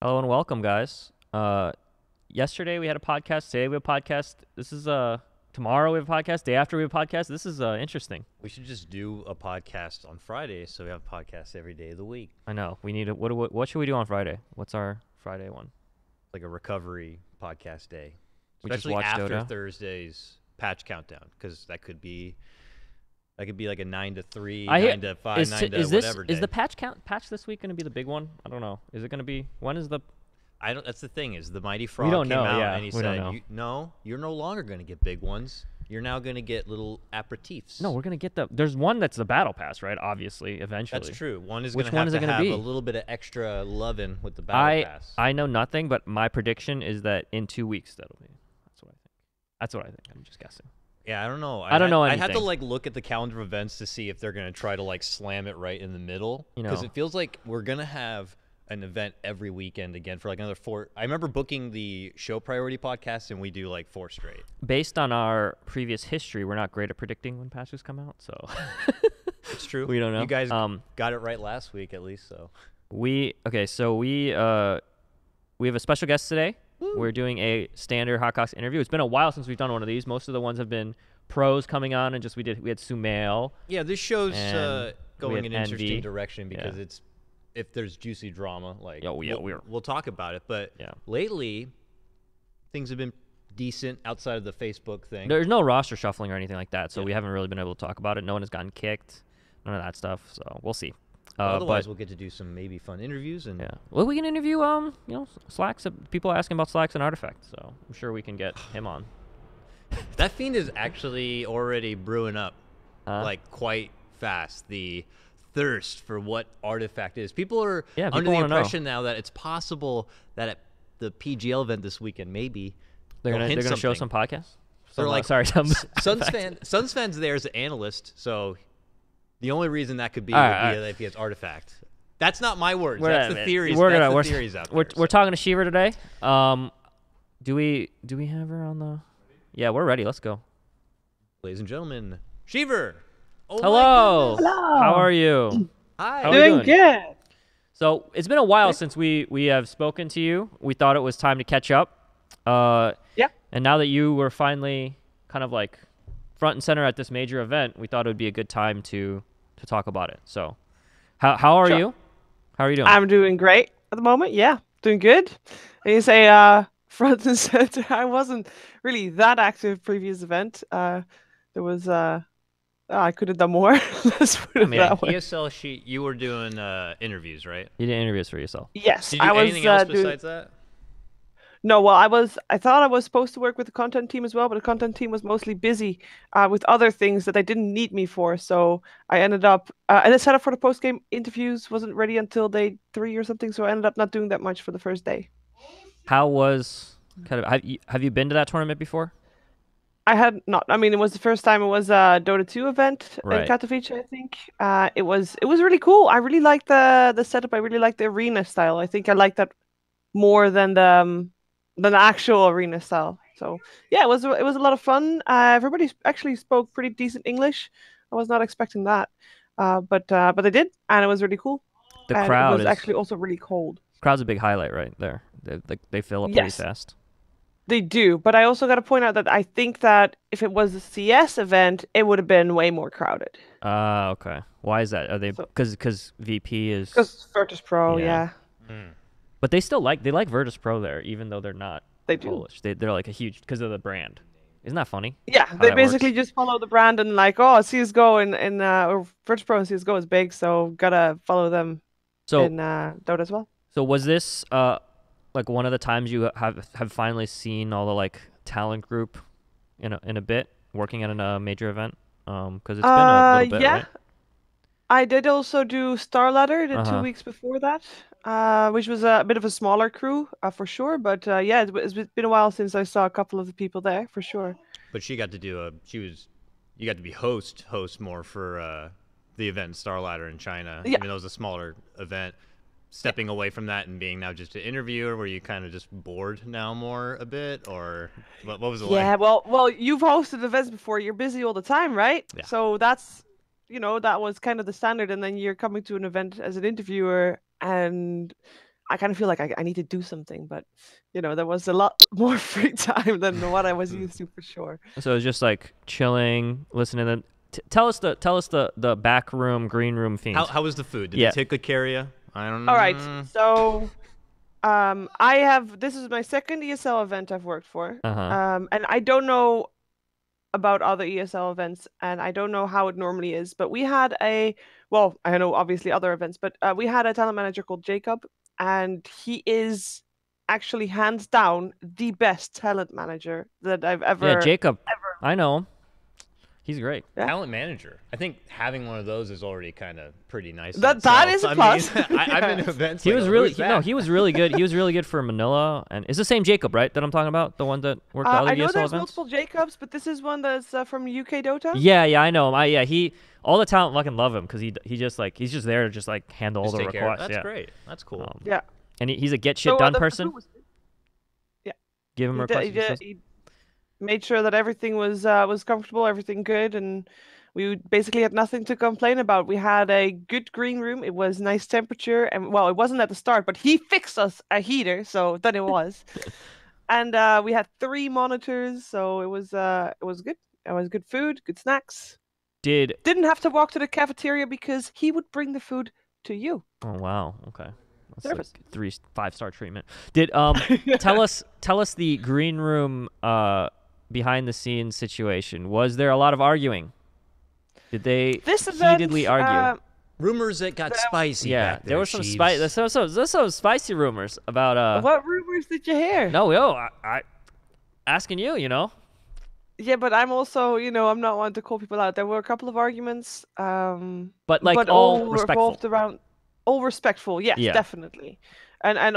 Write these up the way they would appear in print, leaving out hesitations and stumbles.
Hello and welcome, guys. Yesterday we had a podcast. Today we have a podcast. This is tomorrow we have a podcast. Day after we have a podcast. This is interesting. We should just do a podcast on Friday, so we have a podcast every day of the week, I know we need what should we do on Friday? What's our Friday one? like a recovery podcast day, We just especially watch after Dota? Thursday's patch countdown, because that could be like a 9 to 3, I hear 9 to 5, is 9 to is whatever is day. the patch this week going to be the big one? I don't know. Is it going to be when is the? I don't. That's the thing is the Mighty Frog don't came know, out yeah, and he we don't said, know. "No, you're no longer going to get big ones. You're now going to get little aperitifs." No, we're gonna get the. There's one that's the battle pass, right? Obviously, eventually. That's true. One is Which going to one have is it to gonna have be? a little bit of extra loving with the battle pass. I know nothing, but my prediction is that in 2 weeks that'll be. That's what I think. That's what I think. I'm just guessing. Yeah, I don't know. I don't know I had to anything. like look at the calendar of events to see if they're gonna try to like slam it right in the middle. You Because know. it feels like we're gonna have an event every weekend again for like another 4. I remember booking the show priority podcast and we do like 4 straight. Based on our previous history, we're not great at predicting when patches come out, so It's true. we don't know. You guys got it right last week at least, so. So we have a special guest today. Woo. We're doing a standard HotCox interview. It's been a while since we've done one of these. Most of the ones have been pros coming on, and we had Sumail. Yeah, this show's And we going had in an interesting Envy. direction because Yeah. it's if there's juicy drama, like Oh, yeah, we'll talk about it. But Yeah. lately, things have been decent outside of the Facebook thing. There's no roster shuffling or anything like that, so Yeah. we haven't really been able to talk about it. No one has gotten kicked, none of that stuff. So we'll see. Otherwise, but we'll get to do some maybe fun interviews and yeah, well, we can interview Slacks. People asking about Slacks and Artifact, so I'm sure we can get him on. that fiend is actually already brewing up like quite fast. The thirst for what Artifact is. People are Yeah, people under the wanna know. impression now that it's possible that at the PGL event this weekend, maybe They're they'll gonna hint show something. some podcasts. They're like, sorry, some Suns fans there as an analyst, so the only reason that could be All would right, be all right. if he has Artifact. That's not my words. We're That's at the it. theories. We're That's gonna, the theories out we're, there. we're talking to Sheever today. Do we have her on the? Yeah, we're ready. Let's go. Ladies and gentlemen, Sheever. Oh my Hello. goodness. How are you? Hi. How are you Doing doing? good. So it's been a while since we have spoken to you. We thought it was time to catch up. Yeah. And now that you were finally kind of like front and center at this major event, we thought it would be a good time to talk about it. So, how are Sure. you? How are you doing? I'm doing great at the moment. Yeah, doing good. And you say front and center. I wasn't really that active previous event. There was I could have done more. Let's put it mean, that way. ESL sheet. You were doing interviews, right? You did interviews for yourself. Yes, Did you do I was anything else doing. besides that? No, well, I thought I was supposed to work with the content team as well, but the content team was mostly busy with other things that they didn't need me for. So I ended up, and the setup for the post game interviews wasn't ready until day 3 or something. So I ended up not doing that much for the first day. How was have you been to that tournament before? I had not. I mean, it was the first time it was a Dota 2 event Right. in Katowice, I think. It was really cool. I really liked the setup. I really liked the arena style. I think I liked that more than the actual arena style. So yeah, it was a lot of fun. Everybody actually spoke pretty decent English. I was not expecting that, but they did, and it was really cool. The And crowd it was is actually also really cold. crowd's a big highlight right there. They fill up pretty Yes. fast. They do, but I also got to point out that I think that if it was a CS event, it would have been way more crowded. Okay. Why is that? Are they So- because VP is? Because Virtus Pro, Yeah. yeah, But they like Virtus Pro there, even though they're not they do. Polish. They're like a huge because of the brand. Isn't that funny? Yeah, how they that basically works. just follow the brand and like, oh, CS:GO and or Virtus Pro and CS:GO is big, so gotta follow them So in Dota as well. so was this like one of the times you have finally seen all the like talent group in a bit working at a major event? Because it's been a little bit, Yeah, right? I did also do Star Ladder the Uh-huh. 2 weeks before that, which was a bit of a smaller crew for sure. But yeah, it's been a while since I saw a couple of the people there for sure. But she got to do you got to be host more for the event Star Ladder in China. Yeah. Even though it was a smaller event. Stepping away from that and being now just an interviewer, were you kind of just bored now more a bit, or what was it Yeah, like? well, you've hosted events before. You're busy all the time, right? Yeah. So that's, that was kind of the standard. And then you're coming to an event as an interviewer, and I kind of feel like I need to do something, but there was a lot more free time than what I was used to for sure. So it's just like chilling, listening to them. Tell us the back room, green room fiend. How was the food? Did they take good care of you? I don't know. All right, so this is my second ESL event I've worked for. And I don't know about other ESL events, and I don't know how it normally is, but we had I know obviously other events, but we had a talent manager called Jacob, and he is actually hands down the best talent manager that I've ever. Yeah, Jacob. I know him. He's great. Yeah. Talent manager. I think having one of those is already kind of pretty nice. That is a plus. I've been to events. He was really he was really good. He was really good for Manila, and it's the same Jacob, right? That I'm talking about, the one that worked the other ESL events. I know there's multiple Jacobs, but this is one that's from UK Dota. Yeah, I know him. He all the talent fucking love him because he's just there to just like handle all the requests. That's great. That's cool. Yeah, and he's a get shit done person. Yeah, give him requests. He made sure that everything was comfortable, everything good, and we basically had nothing to complain about. We had a good green room. It was nice temperature, and it wasn't at the start, but he fixed us a heater, so then it was. And we had 3 monitors, so it was good. It was good food, good snacks. Didn't have to walk to the cafeteria because he would bring the food to you. Oh wow, okay. That's like 5-star treatment. Tell us the green room behind the scenes situation. Was there a lot of arguing? Did they heatedly argue? Rumors that got spicy. Yeah, back there were some some spicy rumors about. What rumors did you hear? No, I asking you. Yeah, but I'm also, I'm not one to call people out. There were a couple of arguments, but all respectful. All respectful, yes, definitely, and I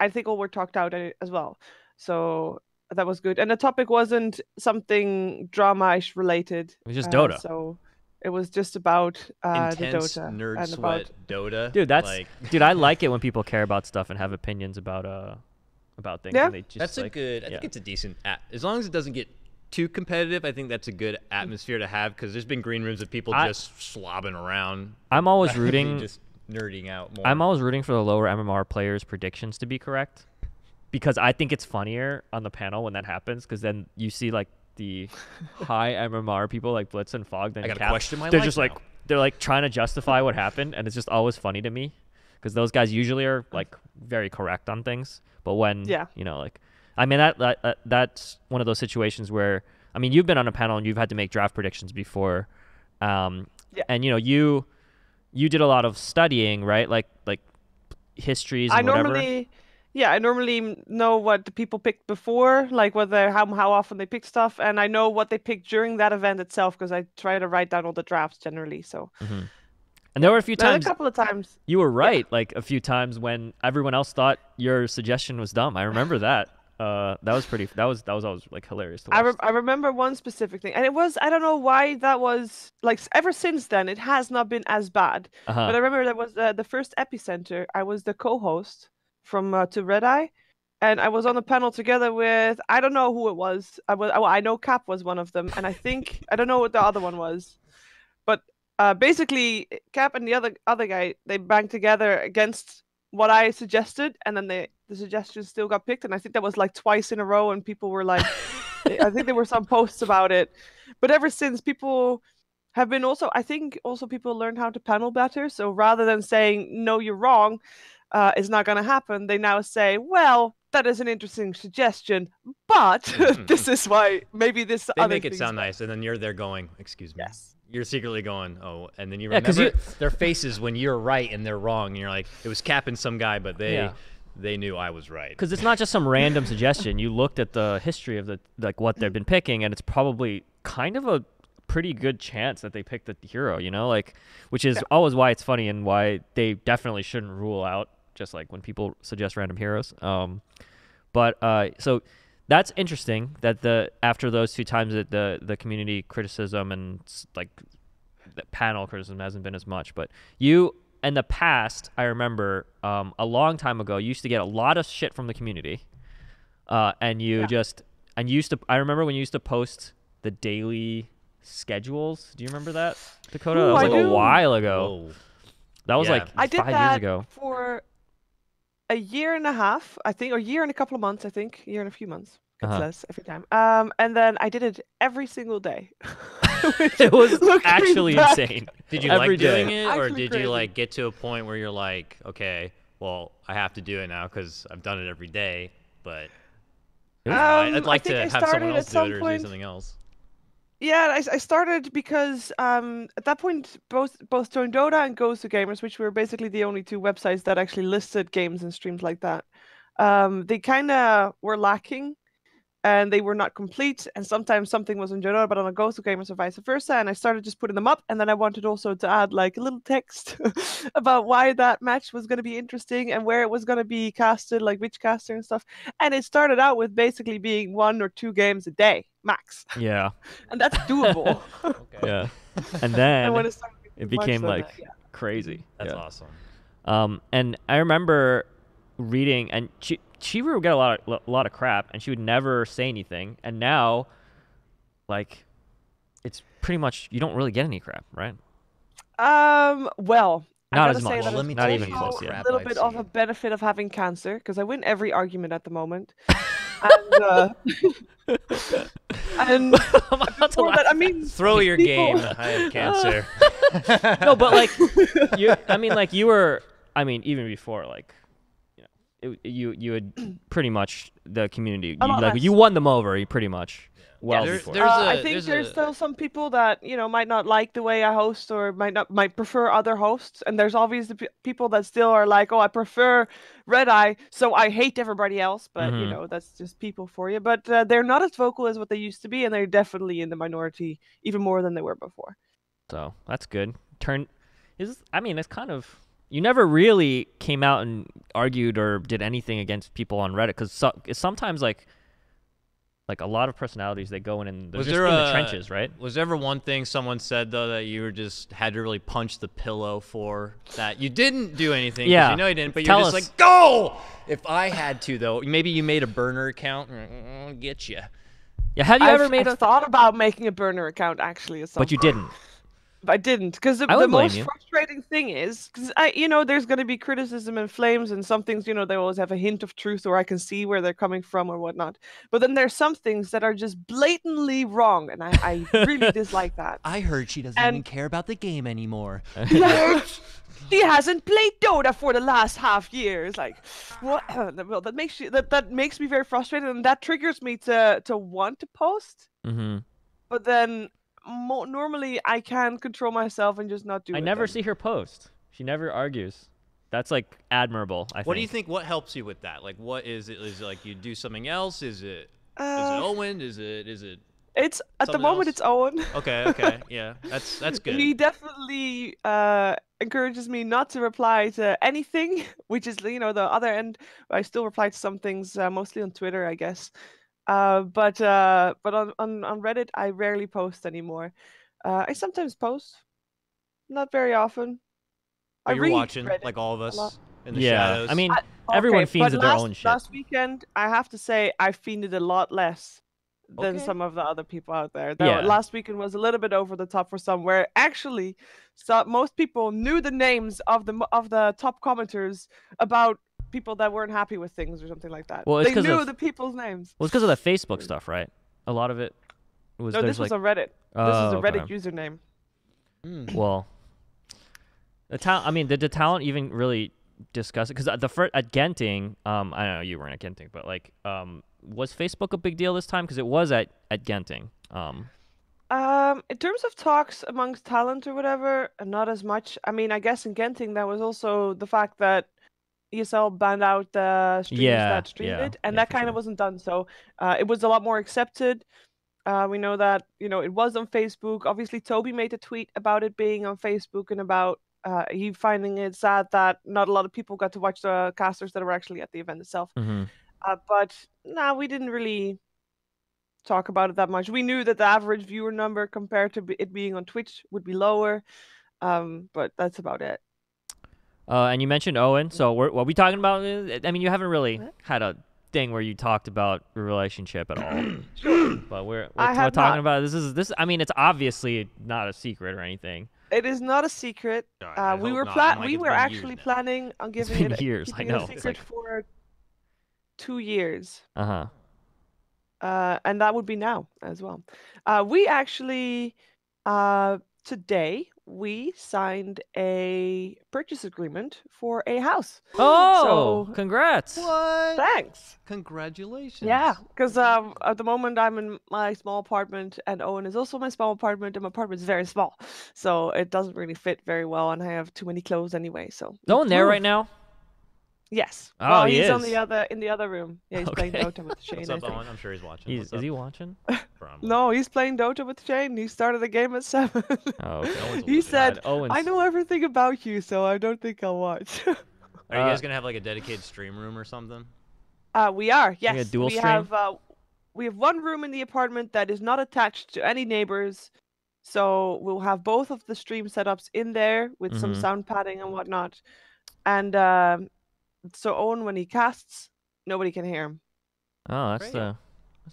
think all were talked out as well. So that was good, and the topic wasn't something drama-ish related. It was just Dota. So it was just about intense the Dota nerd sweat Dota. Dude, I like it when people care about stuff and have opinions about things. Yeah, and they just, that's a good. I think it's a decent as long as it doesn't get too competitive. I think that's a good atmosphere to have because there's been green rooms of people just slobbing around. I'm always rooting. Just nerding out more. I'm always rooting for the lower MMR players' predictions to be correct because I think it's funnier on the panel when that happens because then you see like the high MMR people like Blitz and Fog. Then I got to question my They're life just now. like they're like trying to justify what happened, and it's just always funny to me because those guys usually are like very correct on things, but when I mean that's one of those situations where you've been on a panel and you've had to make draft predictions before, and you did a lot of studying, right? Like histories and whatever. I normally know what the people picked before, like how often they picked stuff, and I know what they picked during that event itself because I try to write down all the drafts generally. So, and there were a couple of times you were right, like a few times when everyone else thought your suggestion was dumb. I remember that. That was always like hilarious to watch. I remember one specific thing, and it was I don't know why that was like ever since then it has not been as bad. But I remember that was the first Epicenter. I was the co-host from to Red Eye, and I was on a panel together with I don't know who it was. I know Cap was one of them, and I don't know what the other one was, but basically Cap and the other guy they banged together against what I suggested, and then the suggestion still got picked, and I think that was like twice in a row, and people were like, I think there were some posts about it, but ever since people have been I think people learned how to panel better, so rather than saying, no, you're wrong, it's not going to happen, they now say, well, that is an interesting suggestion, but this is why maybe this they make it sound nice, and then you're there going, excuse me. Yes. You're secretly going, oh, and then you remember their faces when you're right and they're wrong. And you're like, it was Cap and some guy, but they knew I was right. Because it's not just some random suggestion. You looked at the history of what they've been picking, and it's probably kind of a pretty good chance that they picked the hero, which is always why it's funny and why they definitely shouldn't rule out just like when people suggest random heroes. So that's interesting that after those 2 times that the community criticism and like the panel criticism hasn't been as much, but you in the past, I remember a long time ago, you used to get a lot of shit from the community, and I remember when you used to post the daily schedules. Do you remember that, Dakota? That was like a while ago. Whoa. That was like I did 5 years that ago. a year and a half, I think, or a year and a couple of months, I think, a year and a few months. It's less every time. And then I did it every single day. It was actually insane. Did you like doing it, or did you like get to a point where you're like, okay, well, I have to do it now because I've done it every day, but I'd like to have someone else do it or do something else. Yeah, I started because at that point both Join Dota and Goes to Gamers, which were basically the only two websites that actually listed games and streams like that, they kind of were lacking. And they were not complete, and sometimes something was on Join Dota but on a Goes to Gamers or vice versa. And I started just putting them up, and then I wanted also to add like a little text about why that match was going to be interesting and where it was going to be casted, like which caster and stuff. And it started out with basically being 1 or 2 games a day max. Yeah, and that's doable. Okay. Yeah, and then it became like crazy. That's awesome. And I remember reading, and Sheever would get a lot of crap, and she would never say anything. And now, like, it's pretty much you don't really get any crap, right? Well, not as much. Well, let me not even close. A Yeah. little bit of a benefit of having cancer because I win every argument at the moment. And and that, I mean, throw your game. I have cancer. No, but like, you were. I mean, even before, like. You had pretty much the community. You won them over. Pretty much. Well, before. I think there's still some people that might not like the way I host or might prefer other hosts, and there's obviously people that still are like, oh, I prefer Red Eye, so I hate everybody else. But that's just people for you. But they're not as vocal as what they used to be, and they're definitely in the minority even more than they were before. So that's good. It's kind of. You never really came out and argued or did anything against people on Reddit because sometimes like a lot of personalities they go in and they're just in the trenches, right? Was there ever one thing someone said though that you had to really punch the pillow for that you didn't do anything? Yeah, you know you didn't, but you're just like go. If I had to though, maybe you made a burner account. I'll get you. Yeah, have you ever made I've thought about making a burner account actually, but you didn't. I didn't, because the most frustrating thing is, because there's going to be criticism and flames, and some things, they always have a hint of truth, or I can see where they're coming from or whatnot. But then there's some things that are just blatantly wrong, and I really dislike that. I heard she doesn't even care about the game anymore. She hasn't played Dota for the last half year. It's like, what? Well, that makes me very frustrated, and that triggers me to want to post. Mm-hmm. But then. Normally I can control myself and just not do it. I never see her post. She never argues. That's like admirable, I think. What do you think? What helps you with that? Like, what is it? Is it like you do something else? Is it Owen? Is it? It's at the moment it's Owen. Okay, yeah, that's good. He definitely encourages me not to reply to anything, which is the other end. I still reply to some things, mostly on Twitter, I guess. But on Reddit, I rarely post anymore. I sometimes post, not very often. But you're watching, Reddit like all of us, in the shadows. I mean, everyone fiends at their own shit. Last weekend, I have to say, I fiended a lot less than some of the other people out there. Last weekend was a little bit over the top for some, where actually, most people knew the names of the top commenters about people that weren't happy with things or something like that. Well, they knew the people's names. Well, it's because of the Facebook stuff, right? A lot of it was. No, this was on Reddit. This is a Reddit username. Well, the talent. Did the talent even really discuss it? Because at Genting, I don't know, you weren't at Genting, but like, was Facebook a big deal this time? Because it was at Genting. In terms of talks amongst talent or whatever, not as much. I guess in Genting that was also the fact that ESL banned out the streamers that streamed it, and that kind of wasn't done. So it was a lot more accepted. We know that it was on Facebook. Obviously, Toby made a tweet about it being on Facebook and about he finding it sad that not a lot of people got to watch the casters that were actually at the event itself. Mm-hmm. But we didn't really talk about it that much. We knew that the average viewer number compared to it being on Twitch would be lower, but that's about it. And you mentioned Owen, so what are we talking about? You haven't really had a thing where you talked about your relationship at all. Sure. But we're talking about this. It's obviously not a secret or anything. It is not a secret. We were actually planning on giving it years. keeping I it know. a secret for 2 years. Uh-huh. And that would be now as well. We actually today we signed a purchase agreement for a house. Oh, so, congrats! What? Thanks. Congratulations. Yeah, because at the moment I'm in my small apartment, and Owen is also my small apartment, and my apartment is very small, so it doesn't really fit very well, and I have too many clothes anyway. So is Owen there right now? Yes. Oh, well, he he's is. in the other room. Yeah, he's playing Dota with Shane. What's up, Owen? I'm sure he's watching. Is he watching? No, he's playing Dota with Shane. He started the game at 7. Oh, okay. He said, Owen's... "I know everything about you, so I don't think I'll watch." Are you guys gonna have like a dedicated stream room or something? We are. Yes. A dual stream? We have one room in the apartment that is not attached to any neighbors, so we'll have both of the stream setups in there with some sound padding and whatnot, and so Owen, when he casts, nobody can hear him. Oh, that's the.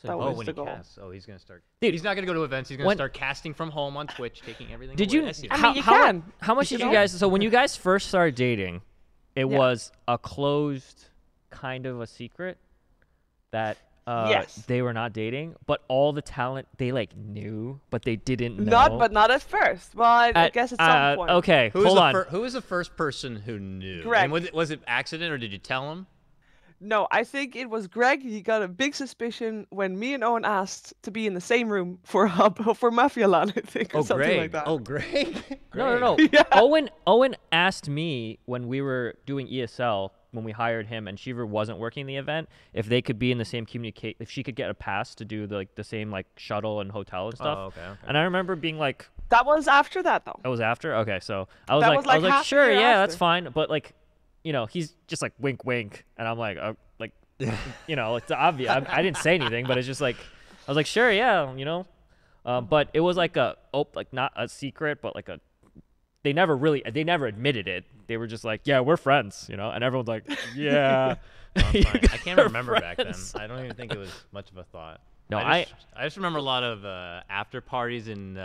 When he casts. Oh, he's gonna start. Dude, he's not gonna go to events. He's gonna start casting from home on Twitch, taking everything. Did away. you? I mean, you can. How much did you guys? So when you guys first started dating, it was a closed kind of a secret that they were not dating, but all the talent they like knew, but they didn't know. Not at first. Well, I guess at some point. Okay, hold on. Who was the first person who knew? Greg. And was it accident or did you tell him? No, I think it was Greg. He got a big suspicion when me and Owen asked to be in the same room for Mafia Land, I think, or something like that. Oh, Greg. No. Yeah. Owen asked me when we were doing ESL, when we hired him and Sheever wasn't working the event, if they could be in the same if she could get a pass to do the same like shuttle and hotel and stuff. Oh, okay. And I remember being like, that was after that though. That was after? Okay, so I was That like, sure, yeah, after. that's fine, but like, you know, he's just like wink wink, and I'm like you know, it's obvious. I didn't say anything, but it's just like, I was like, sure, yeah, you know, but it was like not a secret, but like they never admitted it. They were just like, yeah, we're friends, you know, and everyone's like, yeah. I can't remember back then. I don't even think it was much of a thought. No, I just remember a lot of after parties, and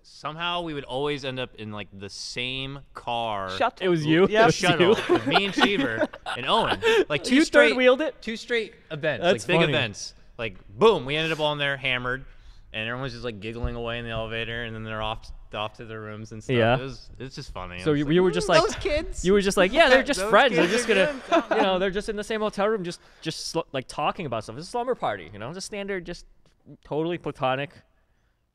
somehow we would always end up in like the same car. It was you. Yeah, shuttle with me and Sheever and Owen. Like you third-wheeled it. 2 straight events, That's like big funny. events. Like boom, we ended up all in there hammered, and everyone's just like giggling away in the elevator, and then they're off to their rooms and stuff. Yeah. It's just funny. So you were just like those kids. You were just like, yeah, they're just Those friends. They're kids just are gonna, you know, they're just in the same hotel room, just like talking about stuff. It's a slumber party, you know, just standard, just totally platonic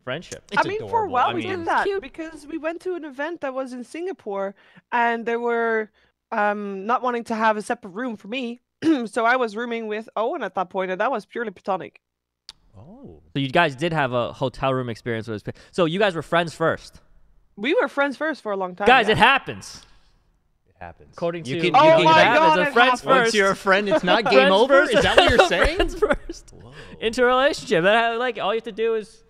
friendship. It's for a adorable. while I we mean, did that cute. because we went to an event that was in Singapore, and they were not wanting to have a separate room for me, so I was rooming with Owen at that point, and that was purely platonic. Oh. So you guys did have a hotel room experience. So you guys were friends first. We were friends first for a long time. Guys, yeah. it happens. It happens. According to you Oh can my that, God, it's it friends happens. first. Once you're a friend, it's not game Friends over. first. Is that what you're saying? Friends first. Whoa. Into a relationship. Like all you have to do is.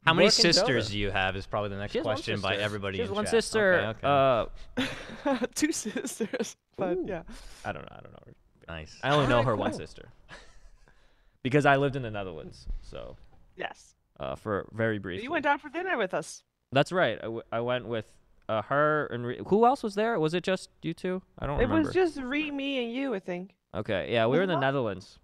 How many work in sisters Dota. do you have? Is probably the next She has one question by sister. everybody. She has in one chat. sister. Okay. 2 sisters, but Ooh. yeah. I don't know. Nice. I only know Alright, her one cool. sister. Because I lived in the Netherlands, so Yes. for very briefly. You went out for dinner with us. That's right. I went with her and who else was there? Was it just you two? I don't remember. It was just me, and you, I think. Okay, yeah, we were in the Netherlands.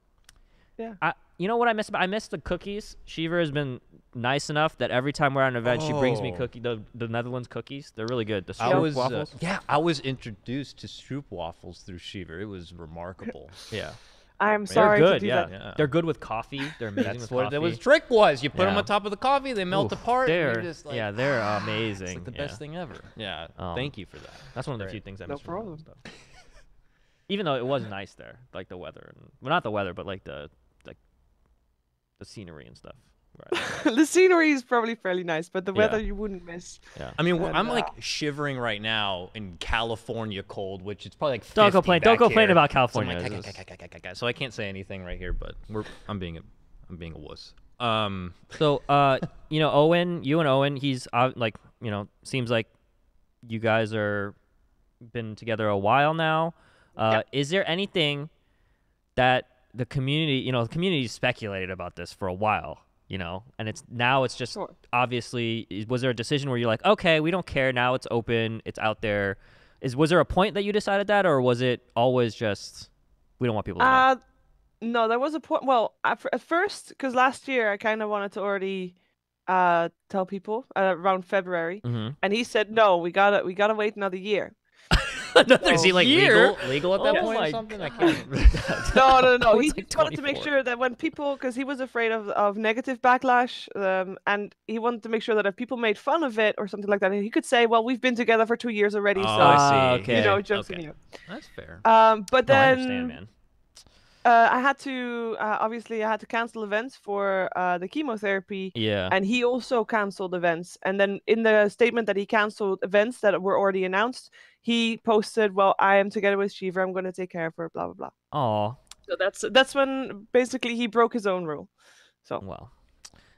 Yeah. You know what I miss? I miss the cookies. Sheever has been nice enough that every time we're at an event, she brings me the Netherlands cookies. They're really good. The Stroop waffles. I was introduced to Stroop waffles through Sheever. It was remarkable. Yeah. I'm They're sorry to good. do Yeah. that. They're good with coffee. They're amazing That's with what coffee. the trick was. You put them Yeah. on top of the coffee, they melt Oof, apart. And They're you're just like, they're It's amazing. like the best thing ever. Yeah. Um, Thank you for that. That's one of the Great. few things I No miss from Netherlands problem. stuff. Even though it was nice there, like the weather, well, not the weather, but like the scenery and stuff. Right. The scenery is probably fairly nice, but the weather Yeah. you wouldn't miss. Yeah. I mean, And, I'm like shivering right now in California cold, which it's probably like 50 Don't complain. Don't back complain here. about So I'm California. like, so I can't say anything right here, but I'm being a wuss. So, you know, Owen, you and Owen, he's like, you know, seems like you guys are been together a while now. Yep. Is there anything that the community speculated about this for a while? and it's just obviously, was there a decision where you're like, okay, we don't care now, it's open, it's out there? Was there a point that you decided that, or was it always just we don't want people to know? No, there was a point. Well, at first, because last year I kind of wanted to already tell people around February, and he said no, we gotta wait another year. Is he like legal at that point or something? I can't remember. No. He just wanted to make sure that when people, because he was afraid of negative backlash, and he wanted to make sure that if people made fun of it or something like that, he could say, "Well, we've been together for 2 years already, so I see. Okay. Jokes on you." That's fair. But then I understand, man. I had to obviously I had to cancel events for the chemotherapy. Yeah. And he also canceled events. And then in the statement that he canceled events that were already announced, he posted, "Well, I am together with Sheever. I'm going to take care of her. Blah blah blah." Oh. So that's when basically he broke his own rule. So. Well,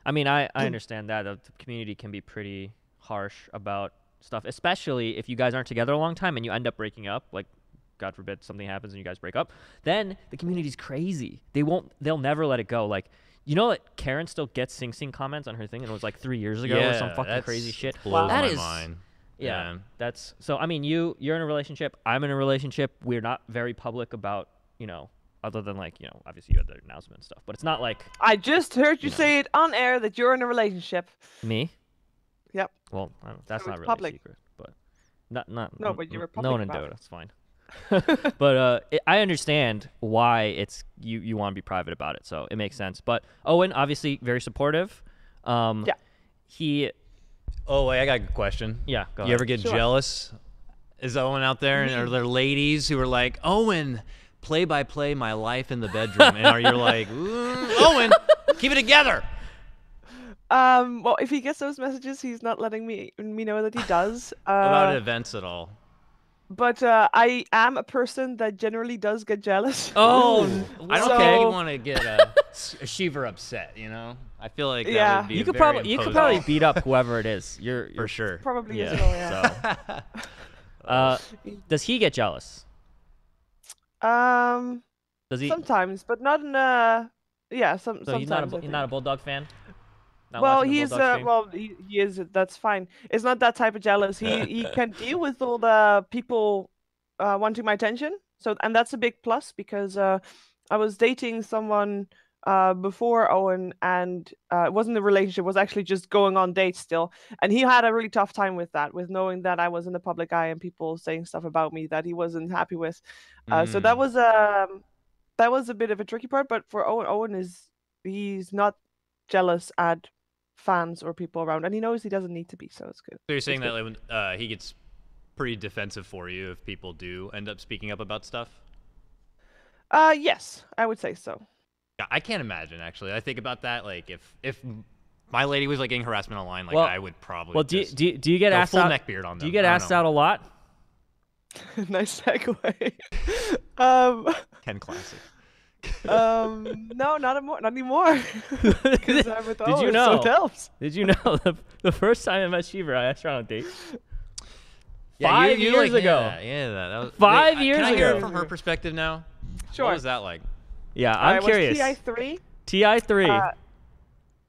I mean, I understand that the community can be pretty harsh about stuff, especially if you guys aren't together a long time and you end up breaking up, like, God forbid something happens and you guys break up, then the community's crazy. They'll never let it go. Like, that Karen still gets Sing comments on her thing, and it was like 3 years ago or some fucking crazy shit. Blows my mind. Yeah, that's so. I mean, you're in a relationship. I'm in a relationship. We're not very public about, other than like, obviously you had the announcement and stuff, but it's not like I just heard you say it on air that you're in a relationship. Me? Yep. Well, that's not really public. a secret, but not. No, but you were public. No one in Dota. It's fine. But I understand why it's you want to be private about it, so it makes sense. But Owen, obviously very supportive. Yeah. Oh, wait, I got a question. Yeah, go ahead. You ever get jealous? Is Owen out there, and are there ladies who are like, "Owen, play by play my life in the bedroom," and are you like, "Owen, keep it together"? Well, if he gets those messages, he's not letting me know that he does. About events at all? But I am a person that generally does get jealous. Oh, I don't think you want to get a Sheever upset, I feel like that would be you could probably beat up whoever it is. You're for sure. Probably yeah. So, does he get jealous? Does he? Sometimes, but not in a So sometimes. he's not a Bulldog fan. Well, he is. That's fine. It's not that type of jealous. He can deal with all the people wanting my attention. And that's a big plus because I was dating someone before Owen, and it wasn't a relationship. It was actually just going on dates still. And he had a really tough time with that, with knowing that I was in the public eye and people saying stuff about me that he wasn't happy with. So that was a bit of a tricky part. But for Owen he's not jealous at fans or people around, and he knows he doesn't need to be, so it's good. So you're saying that he gets pretty defensive for you if people do end up speaking up about stuff? Yes, I would say so. Yeah, I can't imagine, actually. I think about that, like, if my lady was like getting harassment online, like, I would probably do you get asked full out? Neck beard on them. Do you get asked out a lot? Nice segue. Ken classic. No, not anymore. Because I'm with Owen, Did you know? So it helps. Did you know the first time I met Sheever, I asked her on a date? Yeah, 5 years ago. That was 5 years ago. Can I hear it from her perspective now? Sure. What was that like? Yeah, I'm curious. TI3. TI3.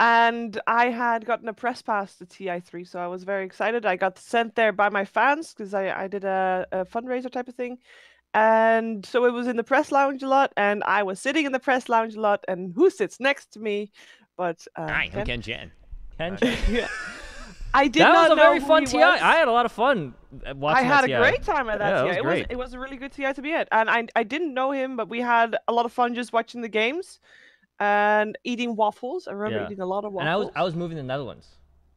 And I had gotten a press pass to TI3, so I was very excited. I got sent there by my fans because I did a fundraiser type of thing. And so it was in the press lounge a lot, and I was sitting in the press lounge a lot, and who sits next to me? But Hi, I'm Ken Jen. Yeah. I did that not was a know very who fun he TI. was. I had a lot of fun watching I had that a great time at that TI. It was great. It was a really good TI to be at. And I didn't know him, but we had a lot of fun just watching the games and eating waffles. I remember eating a lot of waffles. And I was moving to the Netherlands.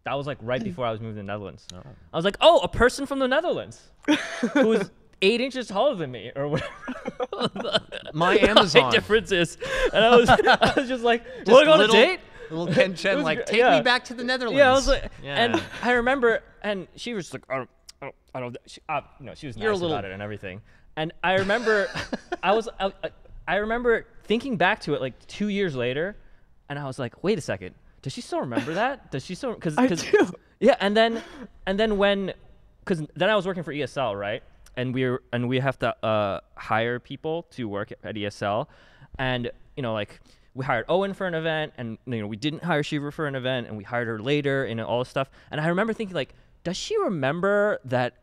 That was like right before I was moving to the Netherlands. Oh. I was like, oh, a person from the Netherlands who's 8 inches taller than me or whatever. My Amazon difference is. And I was just like, want to go on a date? Little Ken Chen, like, take me back to the Netherlands. Yeah, I was like, and I remember, and she was like, I don't, she was nice about it and everything. And I remember, I remember thinking back to it like 2 years later, and I was like, wait a second, does she still remember that? Does she still? I do. Yeah, and then because then I was working for ESL, right? And we have to hire people to work at ESL, and like we hired Owen for an event, and we didn't hire Sheever for an event, and we hired her later, and all this stuff. And I remember thinking, like, does she remember that,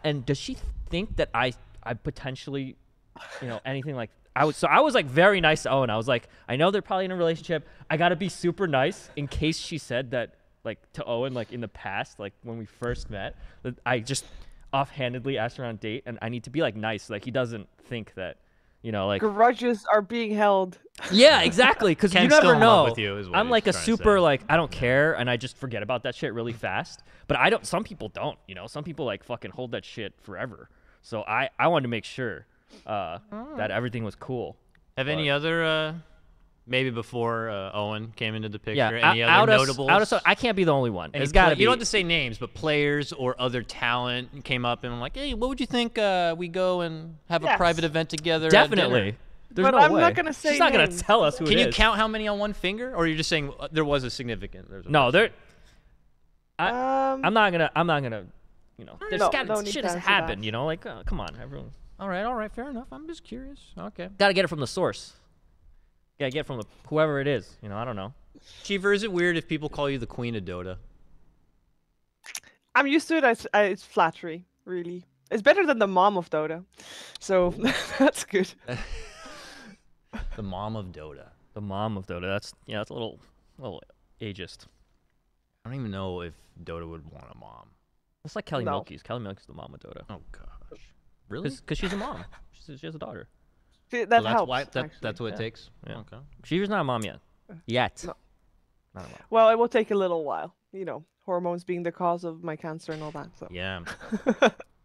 and does she think that I potentially, anything like I was like very nice to Owen. I was like, I know they're probably in a relationship. I gotta be super nice in case she said that, like, to Owen, like in the past, like when we first met, that I just offhandedly asked her on a date, and I need to be like nice, like he doesn't think that, like grudges are being held. Yeah, exactly. Because you never know. With you, I'm like a super like I don't care, and I just forget about that shit really fast. But I don't. Some people don't. Some people like fucking hold that shit forever. So I wanted to make sure that everything was cool. Have any other maybe before Owen came into the picture? Yeah, any other notables? I can't be the only one. It's gotta be. You don't have to say names, but players or other talent came up and like, hey, what would you think we go and have a private event together? Definitely. But I'm not gonna say. She's not gonna tell us who it is. Can you count how many on one finger, or you're just saying there was a significant? No, there. I'm not gonna. Shit has happened. Like, come on, everyone. All right, fair enough. I'm just curious. Okay. Gotta get it from the source. Gotta get it from whoever it is. I don't know. Sheever, is it weird if people call you the queen of Dota? I'm used to it. It's flattery, really. It's better than the mom of Dota, so that's good. The mom of Dota. The mom of Dota. That's a little ageist. I don't even know if Dota would want a mom. It's like Kelly Milky's. Kelly Milky's the mom of Dota. Oh gosh. Really? Because she's a mom. She has a daughter. That helps. Why, that's what it takes? Yeah. Okay. She's not a mom yet. Yet. No. Not a mom. Well, it will take a little while. Hormones being the cause of my cancer and all that. So. Yeah.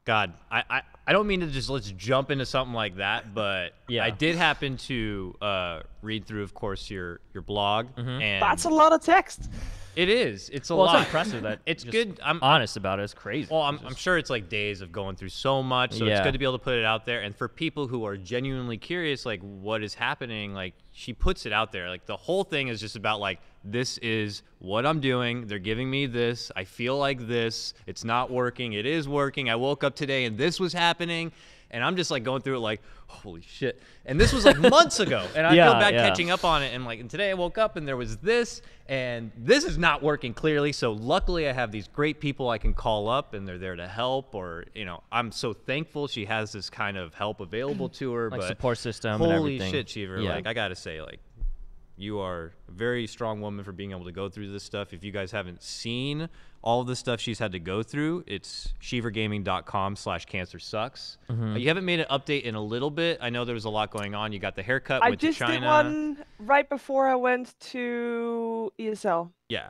God, I don't mean to just let's jump into something like that, but I did happen to read through, of course, your blog, and that's a lot of text. It is. It's a lot. It's impressive that it's good. I'm honest about it. It's crazy. Well, I'm sure it's like days of going through so much, so it's good to be able to put it out there. And for people who are genuinely curious, like what is happening, like she puts it out there. Like the whole thing is just about like, this is what I'm doing. They're giving me this. I feel like this. It's not working. It is working. I woke up today and this was happening. And I'm just like going through it like, holy shit. And this was like months ago. And I feel bad catching up on it. And today I woke up and there was this, and this is not working clearly. So luckily I have these great people I can call up and they're there to help, or, I'm so thankful she has this kind of help available to her. Like but support system holy and everything. Shit, Sheever. Yeah. Like I got to say, like, you are a very strong woman for being able to go through this stuff. If you guys haven't seen all of the stuff she's had to go through, it's sheevergaming.com/cancersucks. You haven't made an update in a little bit. I know there was a lot going on. You got the haircut, went to China. I just did one right before I went to ESL. Yeah.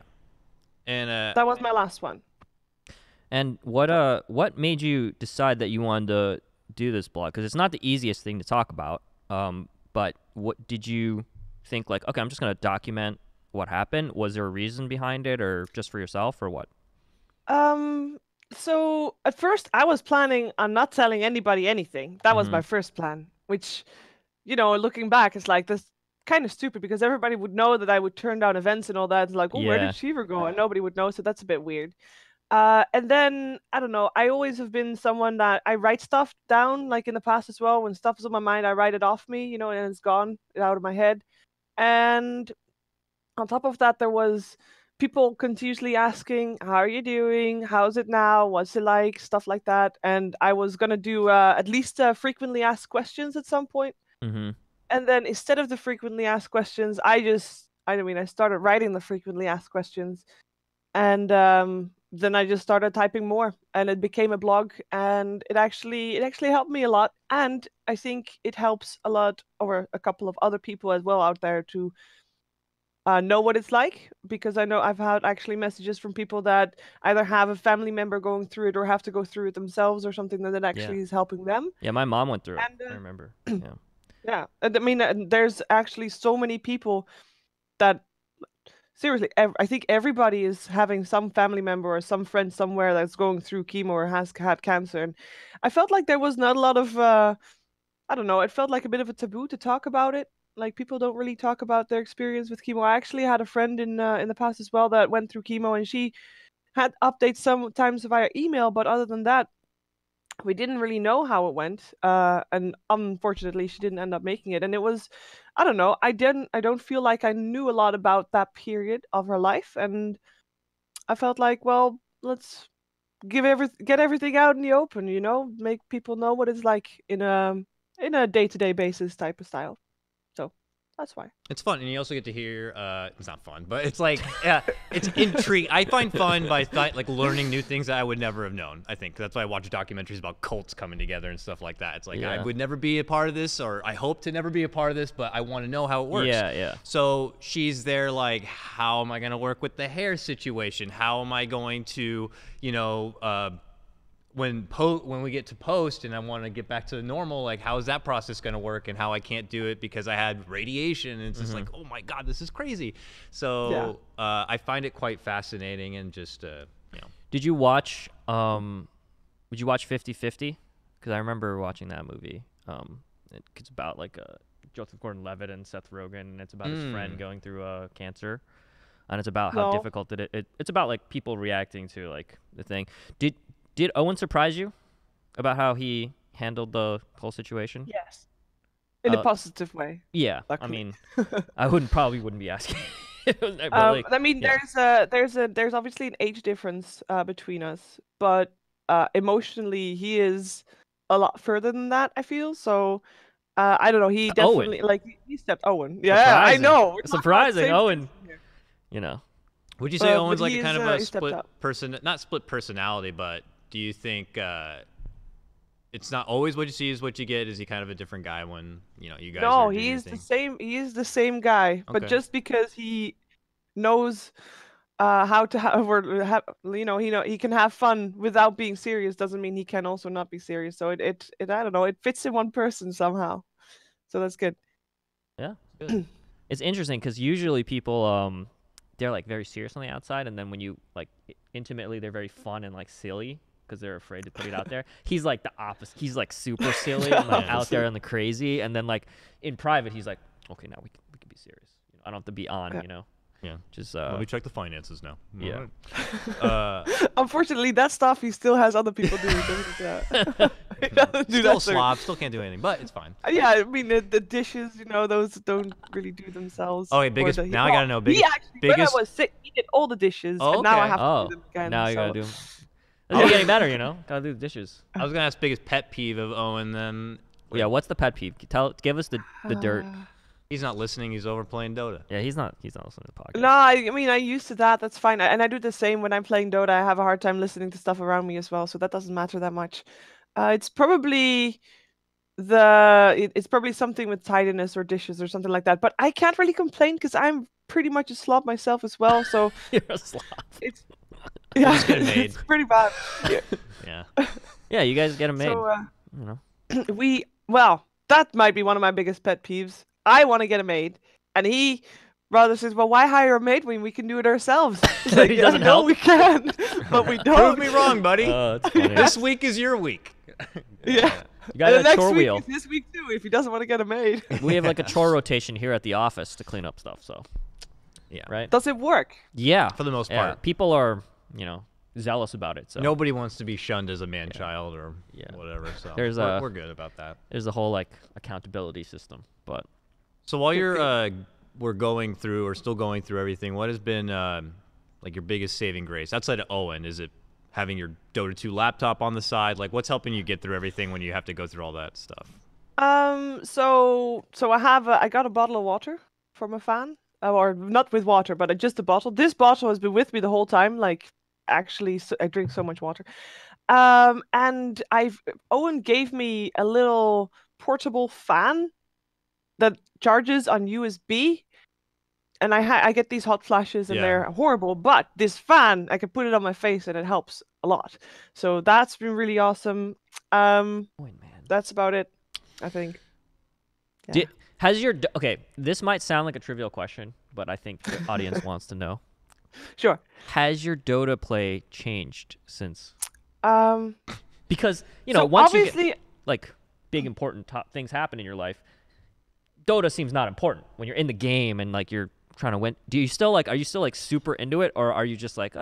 And that was my last one. And what made you decide that you wanted to do this blog? Because it's not the easiest thing to talk about. But what did you think, like, okay, I'm just going to document what happened? Was there a reason behind it, or just for yourself, or what? So at first I was planning on not telling anybody anything. That was my first plan, which, looking back, it's like this kind of stupid because everybody would know that I would turn down events and all that. It's like, where did Sheever go? And nobody would know, so that's a bit weird. And then, I don't know, I always have been someone that I write stuff down, like in the past as well. When stuff is on my mind, I write it off me, and it's gone out of my head. And on top of that, there was people continuously asking, how are you doing? How's it now? What's it like? Stuff like that. And I was going to do at least frequently asked questions at some point. And then instead of the frequently asked questions, I started writing the frequently asked questions. And then I just started typing more, and it became a blog, and it actually helped me a lot. And I think it helps a lot, or a couple of other people as well out there, to know what it's like, because I know I've had actually messages from people that either have a family member going through it or have to go through it themselves, or something that actually is helping them. Yeah, my mom went through it. I remember. Yeah, and I mean, there's actually so many people that, seriously, I think everybody is having some family member or some friend somewhere that's going through chemo or has had cancer. And I felt like there was not a lot of, I don't know, it felt like a bit of a taboo to talk about it. Like, people don't really talk about their experience with chemo. I actually had a friend in the past as well that went through chemo, and she had updates sometimes via email. But other than that, we didn't really know how it went, and unfortunately, she didn't end up making it. And it was, I don't know, I don't feel like I knew a lot about that period of her life, and I felt like, well, let's get everything out in the open, make people know what it's like in a day-to-day basis type of style. So that's why. It's fun, and you also get to hear. It's not fun, but it's like, yeah, it's intrigue. I find fun by like learning new things that I would never have known. I think that's why I watch documentaries about cults coming together and stuff like that. It's like I would never be a part of this, or I hope to never be a part of this, but I want to know how it works. Yeah. So she's there, like, how am I going to work with the hair situation? How am I going to, when we get to post and I want to get back to the normal, like, how is that process going to work, and how I can't do it because I had radiation, and it's just like, oh my God, this is crazy. So I find it quite fascinating, and just Did you watch 50-50? Because I remember watching that movie. It's about like Joseph Gordon-Levitt and Seth Rogen, and it's about his friend going through cancer, and it's about how difficult it's about like people reacting to like the thing. Did Owen surprise you about how he handled the whole situation? Yes. In a positive way. Yeah. Luckily. I mean, I wouldn't be asking. I mean, there's obviously an age difference between us, but emotionally he is a lot further than that, I feel. So I don't know, he definitely he stepped Owen. Yeah, surprising. I know. Surprising, Owen. Would you say Owen's like a kind of a split person, not split personality, but do you think it's not always what you see is what you get? Is he kind of a different guy when you guys? No, he's the same. He is the same guy, but just because he knows how to he can have fun without being serious doesn't mean he can also not be serious. So it I don't know, it fits in one person somehow. So that's good. Yeah, good. It's interesting because usually people they're like very serious on the outside, and then when you like intimately, they're very fun and like silly because they're afraid to put it out there. He's like the opposite. He's like super silly and like out there and the crazy, and then like in private, he's like, okay, now we can be serious. I don't have to be on. Yeah. Just let me check the finances now. Yeah. Unfortunately, that stuff he still has other people doing. He doesn't do still slob, still can't do anything, but it's fine. Yeah, I mean the dishes, those don't really do themselves. Oh, wait, now I gotta know. When I was sick, he did all the dishes, and now I have to do them again. Now you gotta do them. It's getting better, Gotta do the dishes. I was gonna ask biggest pet peeve of Owen then. Yeah, what's the pet peeve? Give us the dirt. He's not listening. He's over playing Dota. Yeah, he's not listening to the podcast. No, I mean, I'm used to that. That's fine. And I do the same when I'm playing Dota. I have a hard time listening to stuff around me as well, so that doesn't matter that much. It's probably it's probably something with tidiness or dishes or something like that. But I can't really complain because I'm pretty much a slob myself as well. So you're a slob. It's it's pretty bad. Yeah. Yeah, you guys get them made. So well, that might be one of my biggest pet peeves. I want to get a maid, and he rather says, "Well, why hire a maid when we can do it ourselves?" Like, he doesn't help. We can, but we don't. Prove me wrong, buddy. This week is your week. Yeah. You got a chore wheel. Is this week too, if he doesn't want to get a maid. We have like a chore rotation here at the office to clean up stuff. So, yeah, right. Does it work? Yeah, for the most part. People are, zealous about it. So nobody wants to be shunned as a man-child or whatever. So we're good about that. There's a whole like accountability system, but. So while we're going through or still going through everything, what has been like your biggest saving grace outside of Owen? Is it having your Dota 2 laptop on the side? Like, what's helping you get through everything when you have to go through all that stuff? So I got a bottle of water from a fan, or not with water, but just a bottle. This bottle has been with me the whole time. Like, actually, I drink so much water. And Owen gave me a little portable fan that charges on USB, and I get these hot flashes and they're horrible, but this fan, I can put it on my face and it helps a lot. So that's been really awesome. That's about it, I think. Yeah. Okay, this might sound like a trivial question, but I think the audience wants to know. Sure. Has your Dota play changed since? Because, so once you get, like, big important things happen in your life, Dota seems not important when you're in the game and like you're trying to win. Are you still like super into it, or are you just like,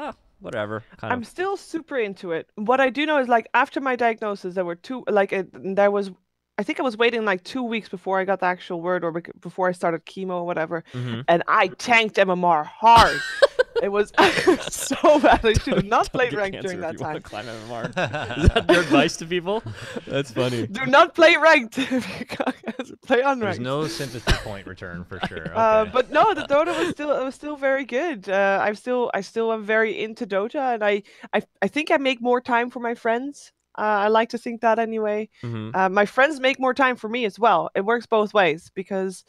whatever. I'm still super into it. What I do know is like after my diagnosis, there were I think I was waiting like 2 weeks before I got the actual word or before I started chemo or whatever, and I tanked MMR hard. It was so bad. I should have not played ranked during that time. Climb MMR. Is that your advice to people? That's funny. Do not play ranked. Play unranked. There's no sympathy point return for sure. Okay. But no, the Dota was still very good. I still am very into Dota, and I think I make more time for my friends. I like to think that anyway. My friends make more time for me as well. It works both ways because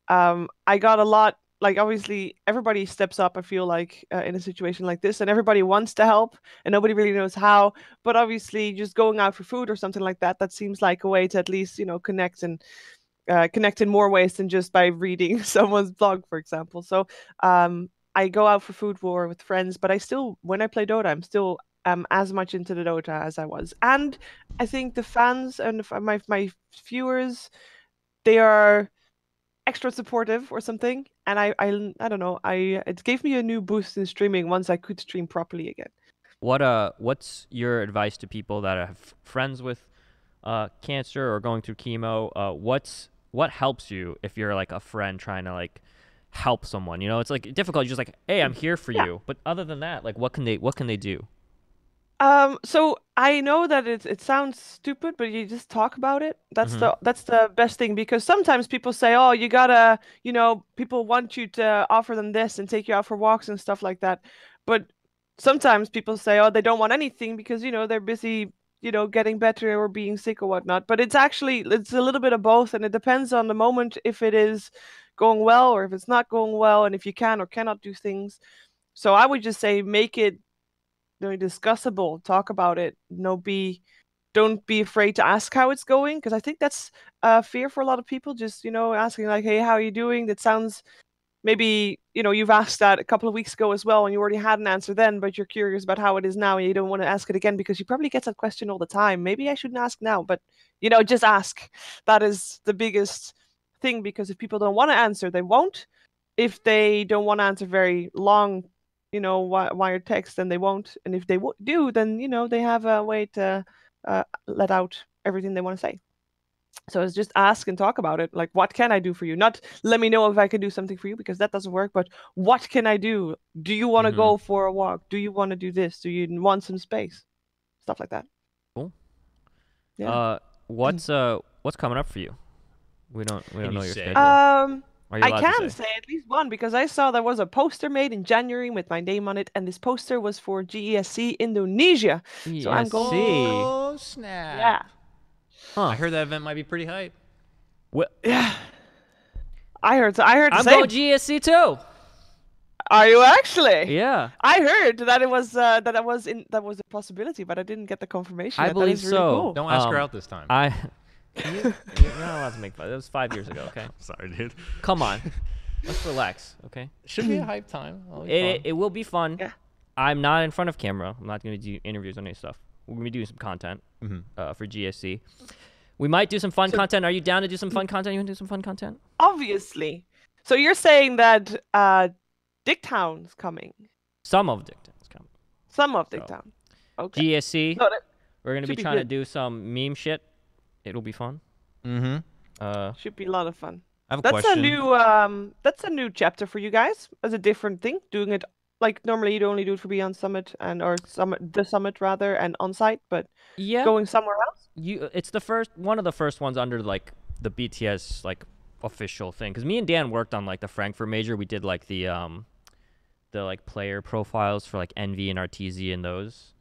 I got a lot. Like obviously everybody steps up, I feel like, in a situation like this, and everybody wants to help and nobody really knows how. But obviously just going out for food or something like that, that seems like a way to at least, connect and connect in more ways than just by reading someone's blog, for example. So I go out for food with friends, but when I play Dota, I'm still as much into the Dota as I was. And I think the fans and my viewers, they are extra supportive or something, and I don't know, it gave me a new boost in streaming once I could stream properly again. What's your advice to people that have friends with cancer or going through chemo? What helps you if you're like a friend trying to like help someone? It's like difficult. You're just like, hey, I'm here for you. But other than that, like what can they do? So I know that it sounds stupid, but you just talk about it. That's the best thing, because sometimes people say, oh, you gotta, people want you to offer them this and take you out for walks and stuff like that. But sometimes people say, oh, they don't want anything because, they're busy, getting better or being sick or whatnot. But it's a little bit of both, and it depends on the moment if it is going well or if it's not going well, and if you can or cannot do things. So I would just say make it discussable, talk about it. Don't be afraid to ask how it's going, because I think that's a fear for a lot of people, just asking like, hey, how are you doing? That sounds, maybe you've asked that a couple of weeks ago as well and you already had an answer then, but you're curious about how it is now and you don't want to ask it again because you probably get that question all the time. Maybe I shouldn't ask now, but just ask. That is the biggest thing, because if people don't want to answer, they won't. If they don't want to answer very long wired text, then they won't. And if they do, then they have a way to let out everything they want to say. So it's just ask and talk about it. Like, what can I do for you? Not let me know if I can do something for you, because that doesn't work, but what can I do? Do you want to go for a walk? Do you want to do this? Do you want some space? Stuff like that. Cool. Yeah. What's coming up for you? We don't know your schedule. I can say at least one, because I saw there was a poster made in January with my name on it, and this poster was for GESC Indonesia. GESC. So I'm going. Oh snap! Yeah. Huh. I heard that event might be pretty hype. Yeah. I heard. I'm going GESC too. Are you actually? Yeah. I heard that it was that was a possibility, but I didn't get the confirmation. I believe really so. Cool. Don't ask her out this time. You're not allowed to make fun. That was 5 years ago, okay? Sorry, dude. Come on. Let's relax, okay? Should be a hype time. It will be fun. Yeah. I'm not in front of camera. I'm not going to do interviews on any stuff. We're going to be doing some content for GSC. We might do some fun content. Are you down to do some fun content? You want to do some fun content? Obviously. So you're saying that Dicktown's coming? Some of Dicktown's coming. Some of Dicktown. Okay. GSC. We're going to be trying to do some meme shit. It'll be fun. Should be a lot of fun. I have a question. That's a new chapter for you guys, as a different thing. Doing it like normally you'd only do it for Beyond Summit the Summit rather, and on site, but going somewhere else. It's one of the first ones under like the BTS like official thing, because me and Dan worked on like the Frankfurt Major. We did like the like player profiles for like Envy and RTZ and those.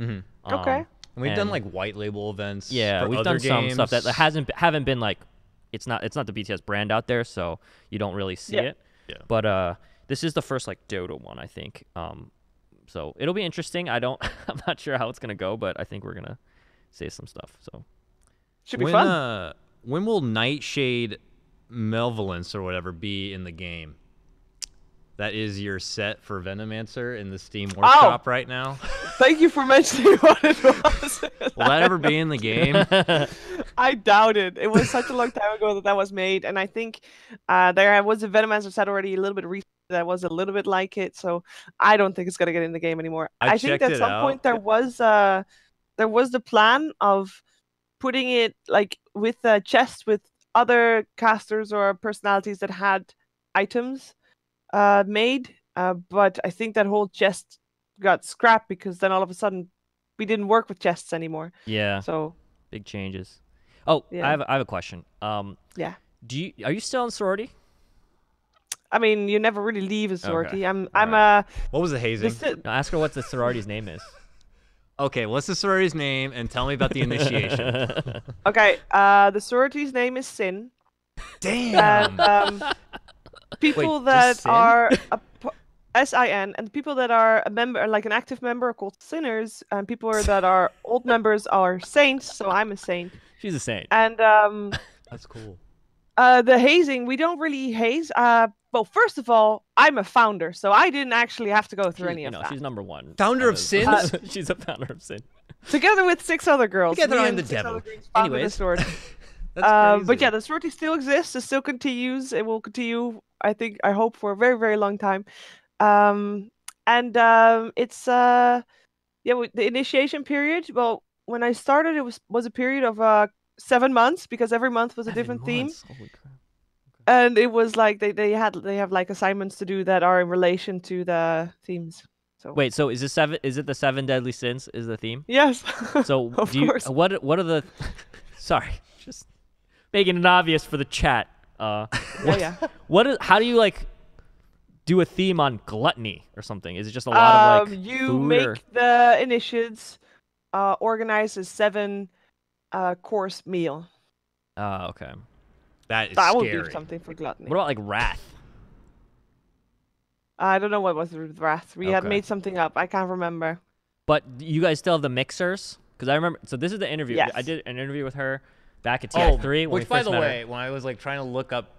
Okay. And we've done like white label events. Yeah, for we've other done games. some stuff that haven't been like, it's not the BTS brand out there, so you don't really see it. Yeah. But this is the first like Dota one, I think. So it'll be interesting. I'm not sure how it's gonna go, but I think we're gonna say some stuff. So should be fun. When will Nightshade Malevolence or whatever be in the game? That is your set for Venomancer in the Steam Workshop right now. Thank you for mentioning what it was. Will that ever be in the game? I doubt it. It was such a long time ago that was made, and I think there was a Venomancer set already a little bit recently that was a little bit like it. So I don't think it's gonna get in the game anymore. I think at some point there was the plan of putting it like with a chest with other casters or personalities that had items made, but I think that whole chest got scrapped because then all of a sudden we didn't work with chests anymore. Yeah. So big changes. Oh, yeah. I have a question. Yeah. Are you still in sorority? I mean, you never really leave a sorority. Okay. What was the hazing? No, ask her what the sorority's name is. Okay, what's the sorority's name, and tell me about the initiation. Okay, the sorority's name is Sin. Damn. And people that are SIN, and people that are a member, like an active member, are called sinners, and people that are old members are saints. So I'm a saint. She's a saint. And that's cool. The hazing, we don't really haze. Well, first of all, I'm a founder, so I didn't actually have to go through any of that. She's number one. Founder of Sin? She's a founder of Sin. Together with 6 other girls. Together I'm the devil. Anyways. That's crazy. But yeah, the sorority still exists. It still continues. It will continue, I hope, for a very, very long time. It's the initiation period. Well, when I started, it was a period of 7 months, because every month was a different theme. Holy crap. And it was like they have like assignments to do that are in relation to the themes. So wait, so is it the 7 deadly sins is the theme? Yes. So of course. What are the sorry, just making it obvious for the chat. How do you like do a theme on gluttony or something? Is it just a lot of like you make the initiates organize a 7 course meal. Oh, okay. That would be something for gluttony. What about like wrath? I don't know what was with wrath. We had made something up. I can't remember. But you guys still have the mixers? Because I remember. So this is the interview. Yes. I did an interview with her back at TI3. Which, by the way, when I was like trying to look up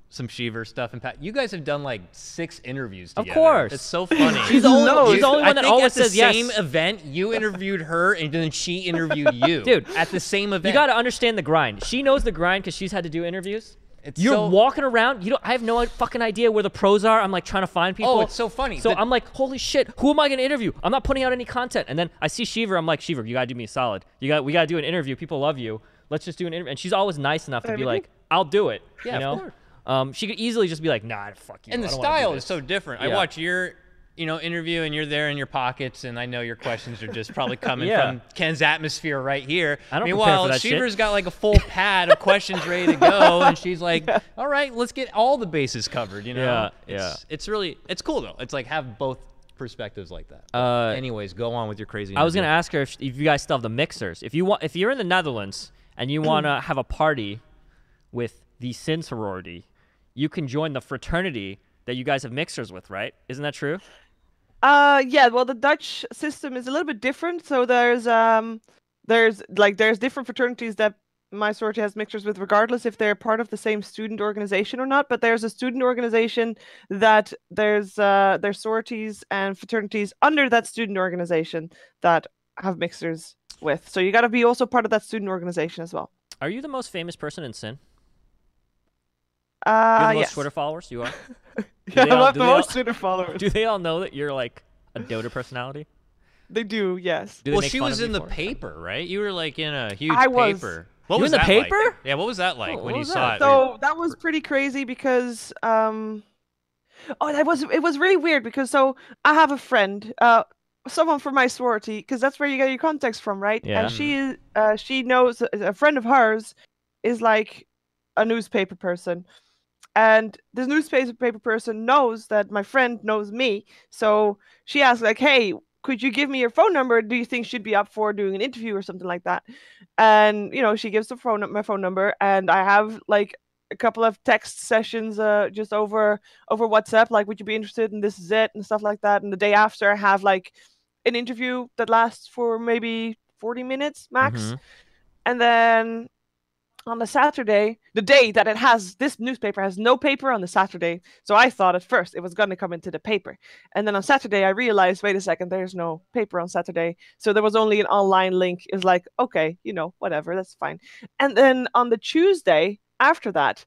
some Sheever stuff, and you guys have done like 6 interviews together. Of course. It's so funny. She's the only one that always says yes. At the same event, you interviewed her, and then she interviewed you. Dude, at the same event. You got to understand the grind. She knows the grind because she's had to do interviews. You're walking around. I have no fucking idea where the pros are. I'm like trying to find people. Oh, it's so funny. So I'm like, holy shit, who am I gonna interview? I'm not putting out any content. And then I see Sheever. I'm like, Sheever, you gotta do me a solid. We gotta do an interview. People love you. Let's just do an interview. And she's always nice enough to be like, I'll do it. Yeah, of course. She could easily just be like, nah, fuck you. And the style is so different. Yeah. I watch your interview, and you're there in your pockets, and I know your questions are just probably coming from Ken's atmosphere right here. Meanwhile, Sheever's got like a full pad of questions ready to go, and she's like, all right, let's get all the bases covered, Yeah. It's cool, though. It's like have both perspectives like that. Anyways, go on with your crazy interview. I was going to ask her if you guys still have the mixers. If you're in the Netherlands and you want to have a party with the Sin sorority, you can join the fraternity that you guys have mixers with, right? Isn't that true? Yeah, well, the Dutch system is a little bit different. So there's different fraternities that my sorority has mixtures with, regardless if they're part of the same student organization or not. But there's a student organization that there's sororities and fraternities under that student organization that have mixers with. So you got to be also part of that student organization as well. Are you the most famous person in Sin? You have the most yes. Twitter followers? You are? Yeah, I have the most Twitter followers. Do they all know that you're like a Dota personality? They do, yes. Well, she was in the paper, right? You were like in a huge paper. What was in the paper? Like? Yeah, what was that like when you saw it? So that was pretty crazy because it was really weird because so I have a friend, someone from my sorority, because that's where you get your context from, right? Yeah. And she knows a friend of hers is like a newspaper person. And this newspaper person knows that my friend knows me. So she asked like, hey, could you give me your phone number? Do you think she'd be up for doing an interview or something like that? And, she gives my phone number, and I have like a couple of text sessions just over WhatsApp, like, would you be interested in this is it and stuff like that. And the day after I have like an interview that lasts for maybe 40 minutes max. Mm-hmm. And then on the Saturday, the day that this newspaper has no paper on the Saturday. So I thought at first it was going to come into the paper. And then on Saturday, I realized, wait a second, there's no paper on Saturday. So there was only an online link. It was like, okay, whatever, that's fine. And then on the Tuesday after that,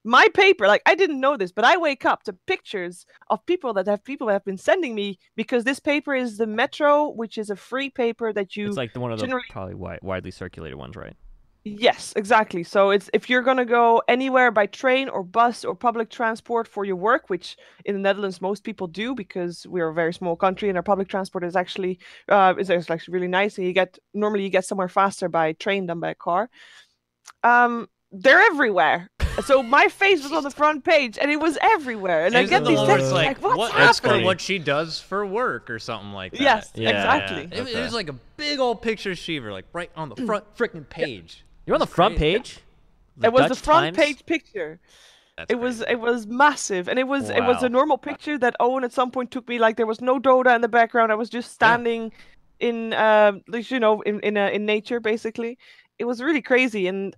my paper, like I didn't know this, but I wake up to pictures of people that have been sending me, because this paper is the Metro, which is a free paper that you It's like one of the generally. probably widely circulated ones, right? Yes, exactly. So it's if you're gonna go anywhere by train or bus or public transport for your work, which in the Netherlands most people do because we're a very small country and our public transport is actually really nice, and normally you get somewhere faster by train than by a car. They're everywhere. So my face was on the front page, and it was everywhere. And I get these texts like, "What's happening?" What she does for work or something like that. Yes, exactly. Yeah. It was like a big old picture of Sheever, like right on the front freaking page. You're on the front page? It was the front page picture. It was massive, and it was a normal picture that Owen at some point took me. Like there was no Dota in the background. I was just standing in in nature basically. It was really crazy, and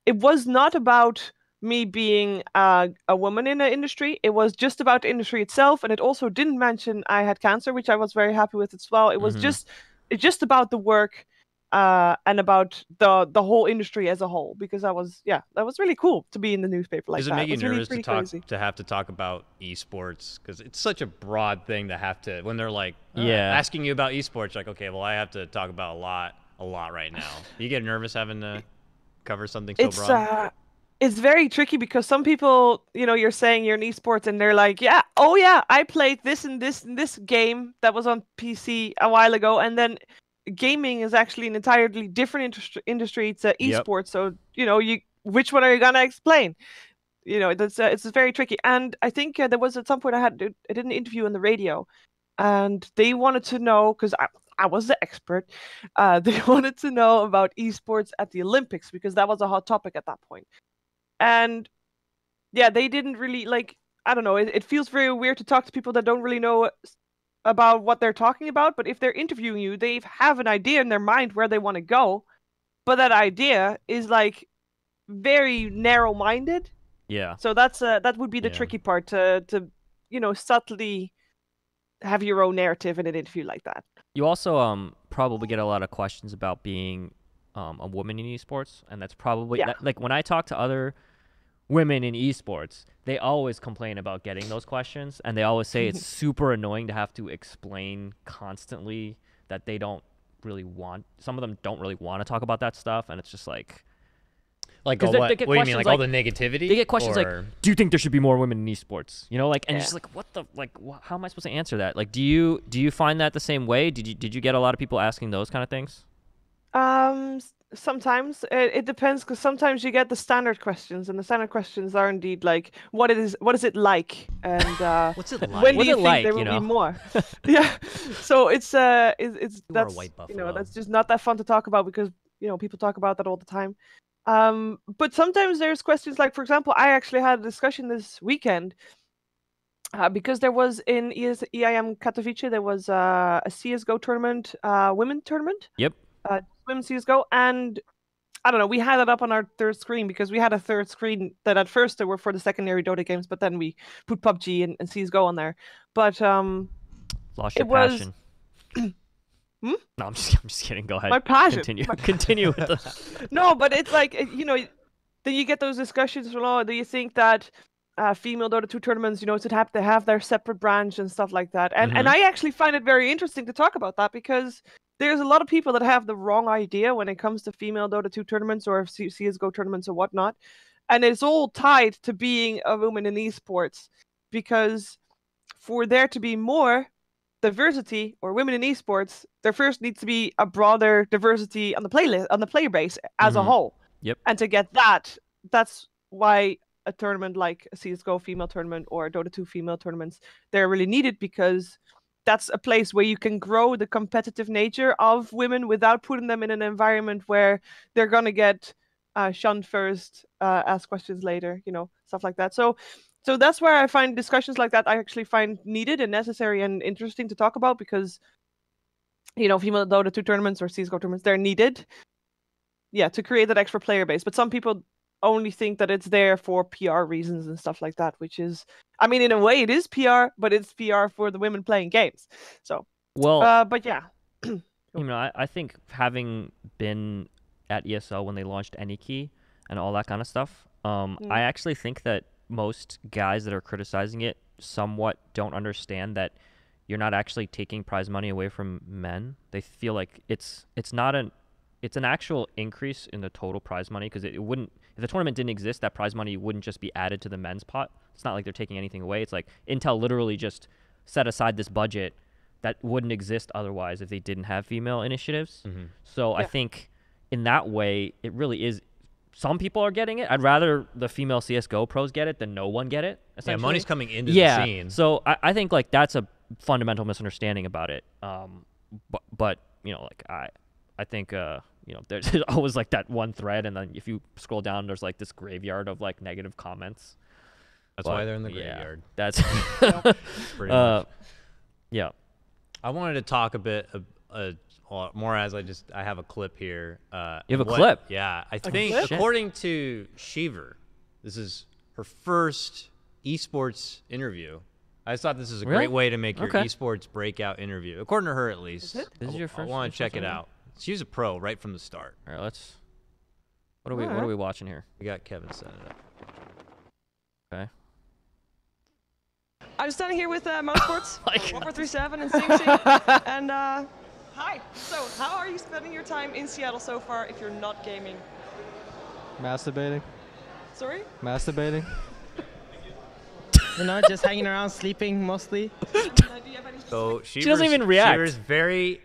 it was not about me being a woman in the industry. It was just about the industry itself, and it also didn't mention I had cancer, which I was very happy with as well. It was just about the work. And about the whole industry as a whole, because that was really cool to be in the newspaper like that. Does it make you nervous really to have to talk about esports? Because it's such a broad thing to have to, when they're like asking you about esports, like, okay, well, I have to talk about a lot right now. You get nervous having to cover something so broad? It's very tricky because some people, you're saying you're in esports and they're like, yeah, oh yeah, I played this and this game that was on PC a while ago, and then gaming is actually an entirely different industry. It's esports, so which one are you gonna explain? It's very tricky. And I think there was at some point I did an interview on the radio, and they wanted to know, because I was the expert. They wanted to know about esports at the Olympics, because that was a hot topic at that point. And yeah, they didn't really I don't know. It feels very weird to talk to people that don't really know about what they're talking about, but if they're interviewing you, they have an idea in their mind where they want to go, but that idea is like very narrow-minded. Yeah. So that would be the tricky part, to subtly have your own narrative in an interview like that. You also probably get a lot of questions about being a woman in esports, and that's probably like when I talk to other women in esports, they always complain about getting those questions, and they always say it's super annoying to have to explain constantly that they don't really want. Some of them don't really want to talk about that stuff, and it's just like what do you mean, like all the negativity? They get questions like, "Do you think there should be more women in esports?" And just like, what the how am I supposed to answer that? Like, do you find that the same way? Did you get a lot of people asking those kind of things? Sometimes it depends, because sometimes you get the standard questions, and the standard questions are indeed like, what is it like, and what's it like? When do you think there will be more? Yeah, so it's that's a white buffalo. That's just not that fun to talk about, because people talk about that all the time. But sometimes there's questions like, for example, I actually had a discussion this weekend, because there was in EIM Katowice, there was a CS:GO tournament, women tournament. Yep. Women's CS:GO, and I don't know, we had it up on our third screen, because we had a third screen that at first they were for the secondary Dota games, but then we put PUBG and CS:GO on there. But lost your passion. No, I'm just kidding. Go ahead. My passion. Continue with that. No, but it's like, then you get those discussions. Do you think that female Dota 2 tournaments, should have to have their separate branch and stuff like that? And I actually find it very interesting to talk about that, because there's a lot of people that have the wrong idea when it comes to female Dota 2 tournaments or CS:GO tournaments or whatnot. And it's all tied to being a woman in esports, because for there to be more diversity or women in esports, there first needs to be a broader diversity on the playlist, on the player base as a whole. Yep. And to get that's why a tournament like a CS:GO female tournament or Dota 2 female tournaments, they're really needed, because that's a place where you can grow the competitive nature of women without putting them in an environment where they're going to get shunned first, ask questions later, stuff like that. So that's where I find discussions like that I actually find needed and necessary and interesting to talk about, because, female Dota 2 tournaments or CS:GO tournaments, they're needed, to create that extra player base. But some people only think that it's there for PR reasons and stuff like that, which is, I mean, in a way it is PR, but it's PR for the women playing games. So, but yeah. I think having been at ESL when they launched Any Key and all that kind of stuff, I actually think that most guys that are criticizing it somewhat don't understand that you're not actually taking prize money away from men. They feel like it's an actual increase in the total prize money, because it wouldn't, if the tournament didn't exist, that prize money wouldn't just be added to the men's pot. It's not like they're taking anything away. It's like Intel literally just set aside this budget that wouldn't exist otherwise if they didn't have female initiatives. So I think in that way, it really is. Some people are getting it. I'd rather the female CSGO pros get it than no one get it. Yeah, money's coming into the scene. So I think like that's a fundamental misunderstanding about it. But you know, like I think you know, there's always like that one thread, and then if you scroll down, there's like this graveyard of like negative comments. That's why they're in the graveyard. That's pretty much. Yeah. I wanted to talk a bit more as I have a clip here. You have a clip? Yeah. I think according to Sheever, this is her first esports interview. I just thought this is a great way to make your esports breakout interview, according to her at least. Is it? This is your first? I want to check it out. She's a pro right from the start. All right, what are we watching here? We got Kevin setting it up. Okay. I'm standing here with Motorsports, 1437 and Sing Sing. And hi. So, how are you spending your time in Seattle so far if you're not gaming? Masturbating. Sorry? Masturbating. You know, just hanging around, sleeping mostly. Do you have any So she doesn't even react. Sheever's very.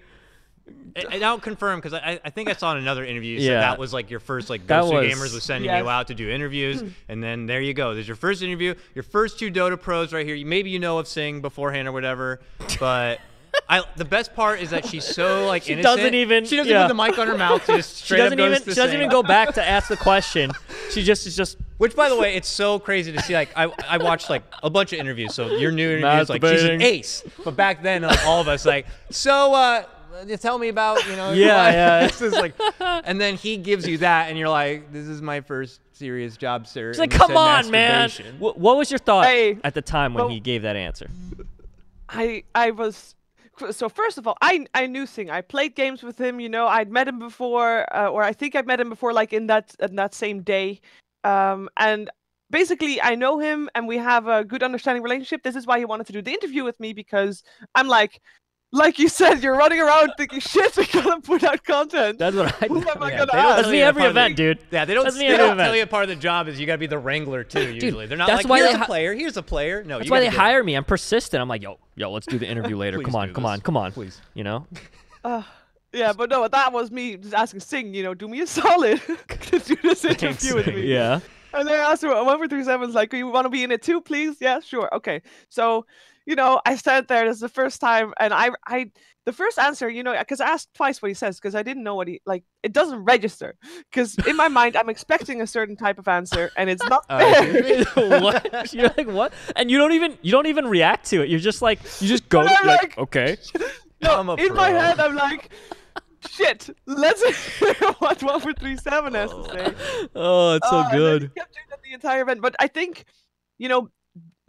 I don't confirm, because I think I saw in another interview you said that was like your first like Ghost of Gamers was sending you out to do interviews, and then there you go. There's your first interview, your first 2 Dota pros right here. Maybe you know of Sing beforehand or whatever, but the best part is that she's so like innocent. She doesn't put the mic on her mouth. She just straight up goes to Sing. She doesn't even go back to ask the question. She just is just. Which, by the way, it's so crazy to see. Like I watched like a bunch of interviews. So your new interviews, like she's an ace. But back then, like, all of us like, so tell me about, you know. This is like, and then he gives you that, and you're like, this is my first serious job, sir. It's like, come on, man. What was your thought at the time when he gave that answer? I was. So first of all, I knew Sing. I played games with him. You know, I'd met him before, or I think I'd met him before, like in that same day. And basically, I know him, and we have a good understanding relationship. This is why he wanted to do the interview with me, because I'm like you said, you're running around thinking, shit, we gotta put out content. That's what I do. Who am I gonna ask? That's me every event, dude. Yeah, they don't tell you part of the job is you gotta be the wrangler too. Usually, they're not like, here's a player, here's a player. No, that's why they hire me. I'm persistent. I'm like, yo, let's do the interview later. Come on, please. You know. Yeah, but no, that was me just asking Sing, you know, do me a solid to do this interview with me. Yeah. And then I asked her, 1437's like, you want to be in it too, please? Yeah, sure. Okay. So, you know, I sat there. This is the first time, and the first answer, you know, because I asked twice what he says, because I didn't know what he, like, it doesn't register. Because in my mind, I'm expecting a certain type of answer, and it's not there. What? You're like, what? And you don't even react to it. You're just like, you just go, like, okay. No, in my head, I'm like, shit, let's hear what 1437 has to say. Oh, it's so good. And he kept doing that the entire event. But I think, you know,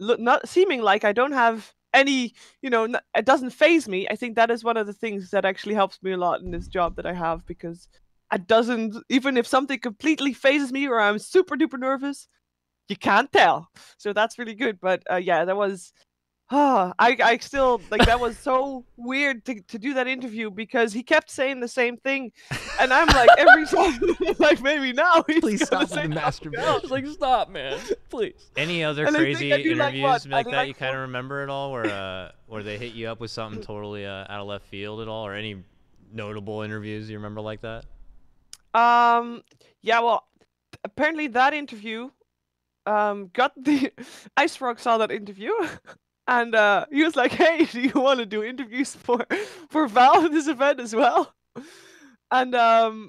not seeming like I don't have any, you know, it doesn't phase me. I think that is one of the things that actually helps me a lot in this job that I have, because it doesn't, even if something completely phases me or I'm super duper nervous, you can't tell. So that's really good. But yeah, that was. I still, like, that was so weird to do that interview, because he kept saying the same thing, and I'm like, every time, like, maybe now he's please stop the masturbation. Like, stop, man, please. Any other crazy interviews like that you kind of remember at all, where they hit you up with something totally out of left field at all, or any notable interviews you remember like that? Yeah, well, apparently that interview, got the Ice Frog saw that interview. And he was like, hey, do you want to do interviews for Valve at this event as well? And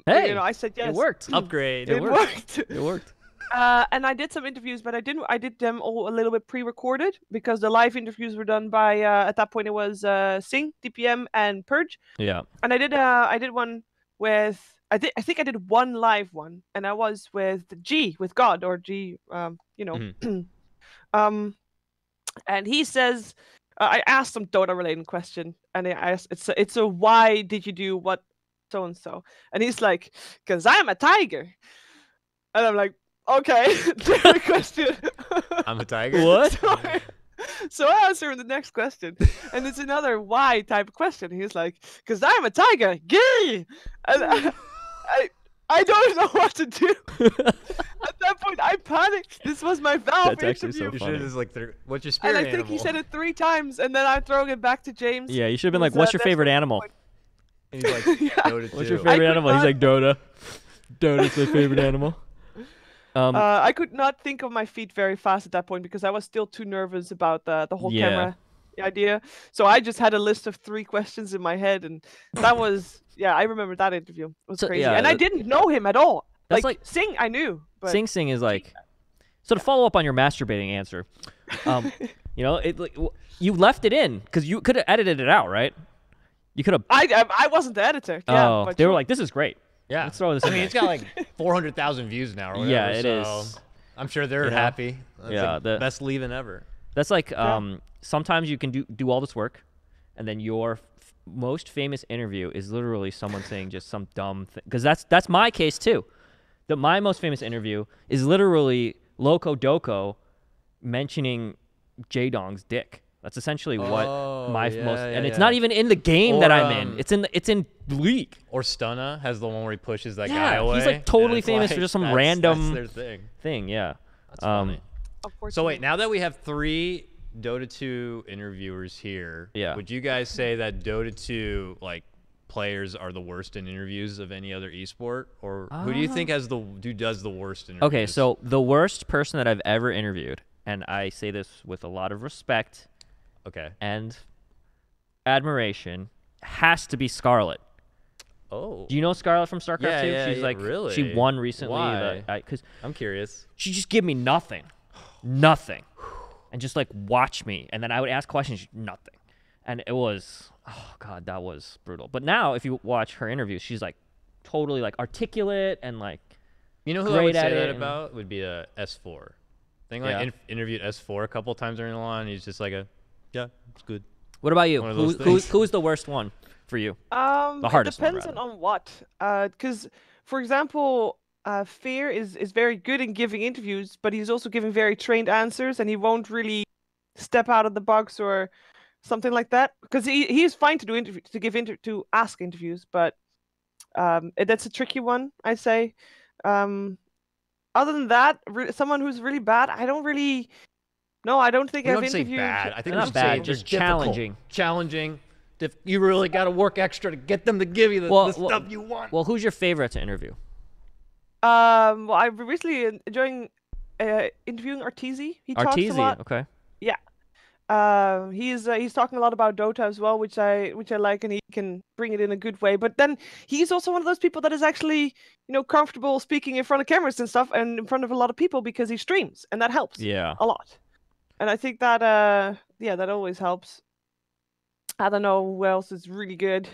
hey, you know, I said yes. It worked. Upgrade. It worked. It worked. And I did some interviews, but I did them all a little bit pre-recorded, because the live interviews were done by at that point it was Sing, DPM, and Purge. Yeah. And I did one with I think I did one live one, and I was with with God, or G, you know. And he says, I asked some Dota related question, and I asked, it's a why did you do what so and so, and he's like, because I'm a tiger, and I'm like, Okay, different question. I'm a tiger. What? So I answer in the next question, and it's another why type of question. He's like, "Cause I'm a tiger, gay," and I don't know what to do. At that point, I panicked. This was my valve That's actually interview. so funny. Just like, what's your spirit And I think animal? he said it 3 times, and then I'm throwing it back to James. Yeah, you should have been like, who's, "What's your next favorite on the animal?" point. And he's like, Dota What's 2. your favorite could animal? He's not- like Dota. Dota's my favorite animal. I could not think of my feet very fast at that point because I was still too nervous about the whole Yeah. camera idea. So I just had a list of 3 questions in my head, and that was I remember that interview. It was So, crazy, yeah, and I didn't know him at all. That's Like Sing, I knew. But Sing Sing is like. So to follow up on your masturbating answer, you know, you left it in because you could have edited it out, right? You could have. I wasn't the editor. Yeah, Oh, but they were sure. like, "This is great." Yeah. Let's throw this I in mean, there. it's got like 400,000 views now or whatever. Yeah, it so is. I'm sure they're You know? happy. That's Yeah, like the- best leaving ever. That's like sometimes you can do all this work, and then your most famous interview is literally someone saying just some dumb thing. Because that's my case too. My most famous interview is literally Loco Doco mentioning J-Dong's dick. That's essentially what my most, and it's not even in the game that I'm in. It's in League. Or Stunna has the one where he pushes that guy Yeah, away. he's like totally and it's famous for like, just some that's random their thing. Yeah. That's funny. So wait, Unfortunately. now that we have 3 Dota 2 interviewers here, Yeah. would you guys say that Dota 2 like players are the worst in interviews of any other esport, or who do you think does the worst interviews? Okay, so the worst person that I've ever interviewed, and I say this with a lot of respect and admiration, has to be Scarlet. Oh. Do you know Scarlet from StarCraft 2? Yeah, She's yeah, like, really? she won recently. Why? Because I'm curious. she just give me nothing, and just like watch me, and then I would ask questions, nothing, and it was, oh god, that was brutal. But now, if you watch her interviews, she's like totally like articulate and like, You know who I would great at say that it, about would be a S4. I think like interviewed S4 a couple times during the line. He's just like yeah, it's good. What about you? One of those Who's the worst one for you? The hardest it one, depends rather. on what. Because, for example, Fear is very good in giving interviews, but he's also giving very trained answers, and he won't really step out of the box or something like that. Because he's fine to do to ask interviews, but that's a tricky one, I say. Other than that, someone who's really bad, I don't really. No, I don't think We I've don't say interviewed. bad. I think Not we should bad, say just they're difficult, challenging. Challenging. You really got to work extra to get them to give you the stuff you want. Well, who's your favorite to interview? Well, I've recently enjoying interviewing Arteezy. He talks a lot. Okay. He's talking a lot about Dota as well, which I like, and he can bring it in a good way. But then he's also one of those people that is actually, comfortable speaking in front of cameras and stuff, and in front of a lot of people because he streams, and that helps Yeah. a lot. And I think that that always helps. I don't know who else is really good.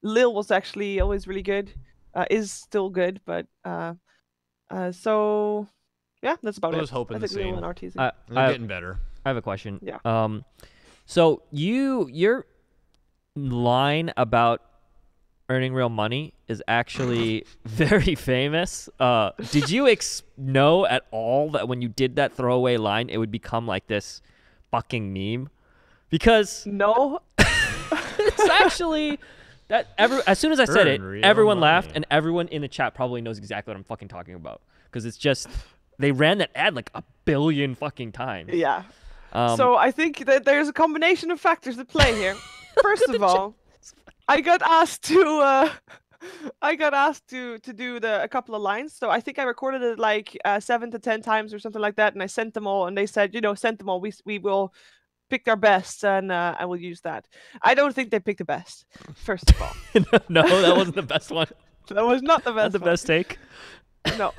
Lil was actually always really good. Is still good, but so yeah, that's about it. I was hoping I the think Lil same. and Arteezy. They're getting better. I have a question. Yeah. So your line about earning real money is actually very famous. Did you know at all that when you did that throwaway line, it would become like this fucking meme? Because No. it's actually that as soon as I said it, Earn real everyone money. laughed, and everyone in the chat probably knows exactly what I'm fucking talking about. Because it's just they ran that ad like 1 billion fucking times. Yeah. Um, So I think that there's a combination of factors at play here. First of all, I got asked to do a couple of lines. So I think I recorded it like 7 to 10 times or something like that, and I sent them all, and they said, send them all. We will pick our best, and I will use that. I don't think they picked the best. First of all, no, that wasn't the best one. that was not the best. Not the one. best take. No.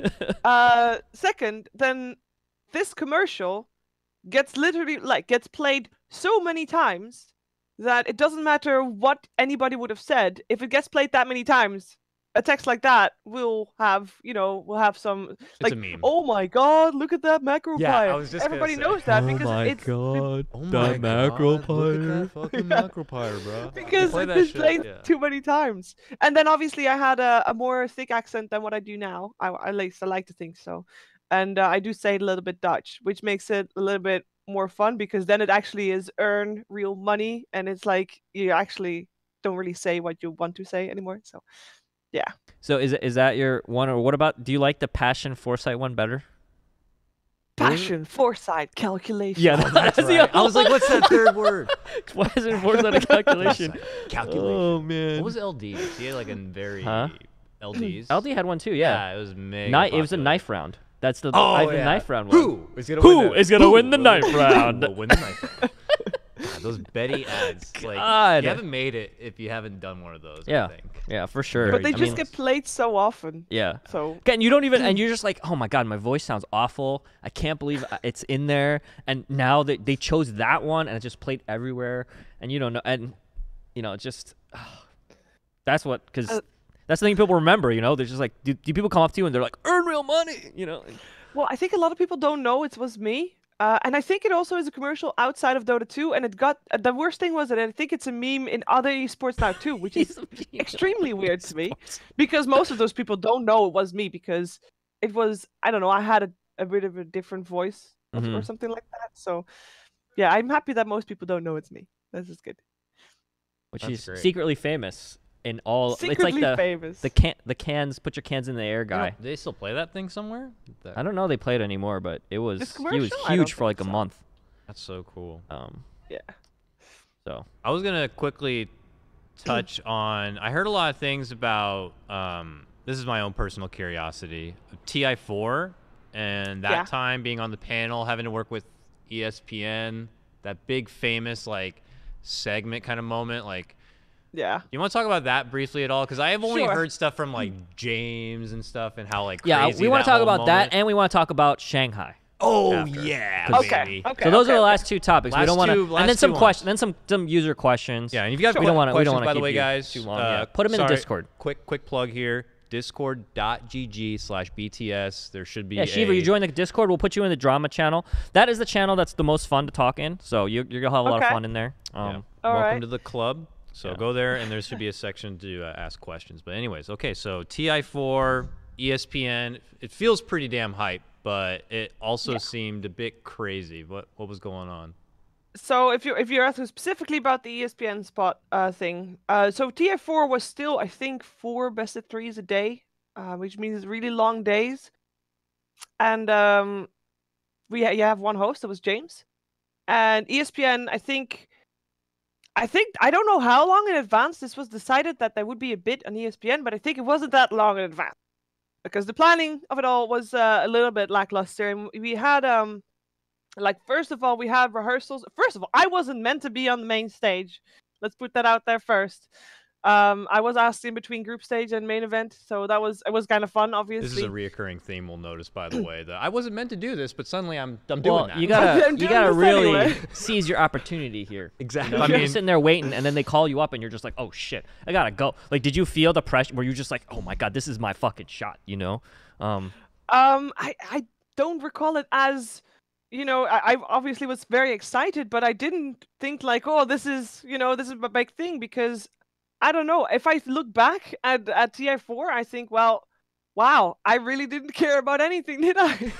Second, then this commercial gets played so many times that it doesn't matter what anybody would have said. If it gets played that many times, a text like that will have, we'll have some like, a meme. Oh my God, look at that macro I was just Everybody gonna say. knows that Oh because my it's God, Oh the my macro God, look at that fucking macro pyre, bro. because play it's that been shit, played yeah. too many times. And then obviously I had a more thick accent than what I do now. At least I like to think so. And I do say it a little bit Dutch, which makes it a little bit more fun because then it actually is earn real money, and it's like you actually don't really say what you want to say anymore. So yeah. So is that your one, or what about? Do you like the passion foresight one better? Passion, foresight, calculation. Yeah, that's the right. I was like, what's that third word? Why is it foresight and calculation? Calculation. Oh man. What was LDs? He had like a very LDs. LD had one too. Yeah, it was mega. It was a knife round. That's the knife round one. Who is gonna win the knife round? Will win the knife round. God, those Betty ads. Like, God. you haven't made it if you haven't done one of those. Yeah. I think. Yeah, for sure. But they just get played so often. Yeah. So and you don't even, and you're just like, oh my God, my voice sounds awful. I can't believe it's in there. And now they chose that one, and it just played everywhere. And you don't know, and just that's what, because that's the thing people remember. They're just like, do people come up to you and they're like, earn real money? Well, I think a lot of people don't know it was me. And I think it also is a commercial outside of Dota 2, and it got the worst thing was that I think it's a meme in other esports now too, which is extremely weird to me, because most of those people don't know it was me because it was, I don't know, I had a bit of a different voice or something like that. So yeah, I'm happy that most people don't know it's me. This is good. Which That's is great. secretly famous. In all, Secretly it's like famous. the cans, put your cans in the air guy. Do they still play that thing somewhere? I don't know they play it anymore, but he was I don't huge for like think a so. month. That's so cool. Yeah. So I was gonna quickly touch on. I heard a lot of things about. This is my own personal curiosity. TI4 and that time being on the panel, having to work with ESPN, that big famous like segment kind of moment, like. Yeah. You want to talk about that briefly at all? Because I have only heard stuff from like James and stuff, and how like crazy we want to talk about moment. that, and we want to talk about Shanghai. Oh after. yeah. Okay. So those are the last two topics. We don't want to, and then some ones. questions, then some user questions. Yeah, and if you guys we don't want to. by the way, keep guys, too long. Put them in the Discord. Quick plug here. Discord.gg/BTS. There should be. Yeah, Sheever, you join the Discord. We'll put you in the drama channel. That is the channel that's the most fun to talk in. So you're gonna have a lot of fun in there. Welcome to the club. So go there, and there should be a section to ask questions. But anyways, okay, so TI4, ESPN, it feels pretty damn hype, but it also seemed a bit crazy. What was going on? So if you're asking specifically about the ESPN spot thing, so TI4 was still, I think, 4 best of 3s a day, which means really long days. And you have one host, that was James. And ESPN, I don't know how long in advance this was decided that there would be a bit on ESPN, but I think it wasn't that long in advance because the planning of it all was a little bit lackluster. And we had first of all, we had rehearsals. First of all, I wasn't meant to be on the main stage. Let's put that out there first. I was asked in between group stage and main event, so it was kind of fun. Obviously, this is a reoccurring theme we'll notice, by the way. That I wasn't meant to do this, but suddenly I'm doing that. You gotta really anyway. seize your opportunity here. Exactly. I mean, you're sitting there waiting, and then they call you up, and you're just like, oh shit, I gotta go. Like, did you feel the pressure? Were you just like, oh my God, this is my fucking shot? I don't recall it as. I obviously was very excited, but I didn't think like, oh, this is my big thing, because I don't know. If I look back at TI4, I think, well, wow, I really didn't care about anything, did I?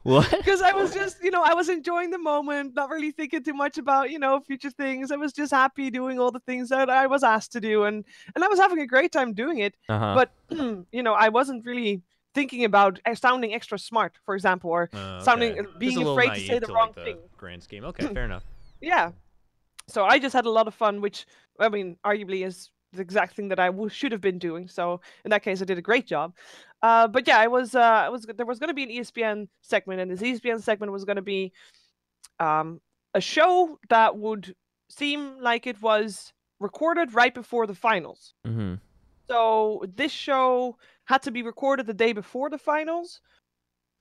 What? Because I was just, I was enjoying the moment, not really thinking too much about, future things. I was just happy doing all the things that I was asked to do, and I was having a great time doing it. But, I wasn't really thinking about sounding extra smart, for example, or being afraid to say the wrong thing. Grand scheme. Okay, fair enough. Yeah. So I just had a lot of fun, which, I mean, arguably is the exact thing that I should have been doing. So in that case, I did a great job. But yeah, there was going to be an ESPN segment, and this ESPN segment was going to be a show that would seem like it was recorded right before the finals. Mm-hmm. So this show had to be recorded the day before the finals,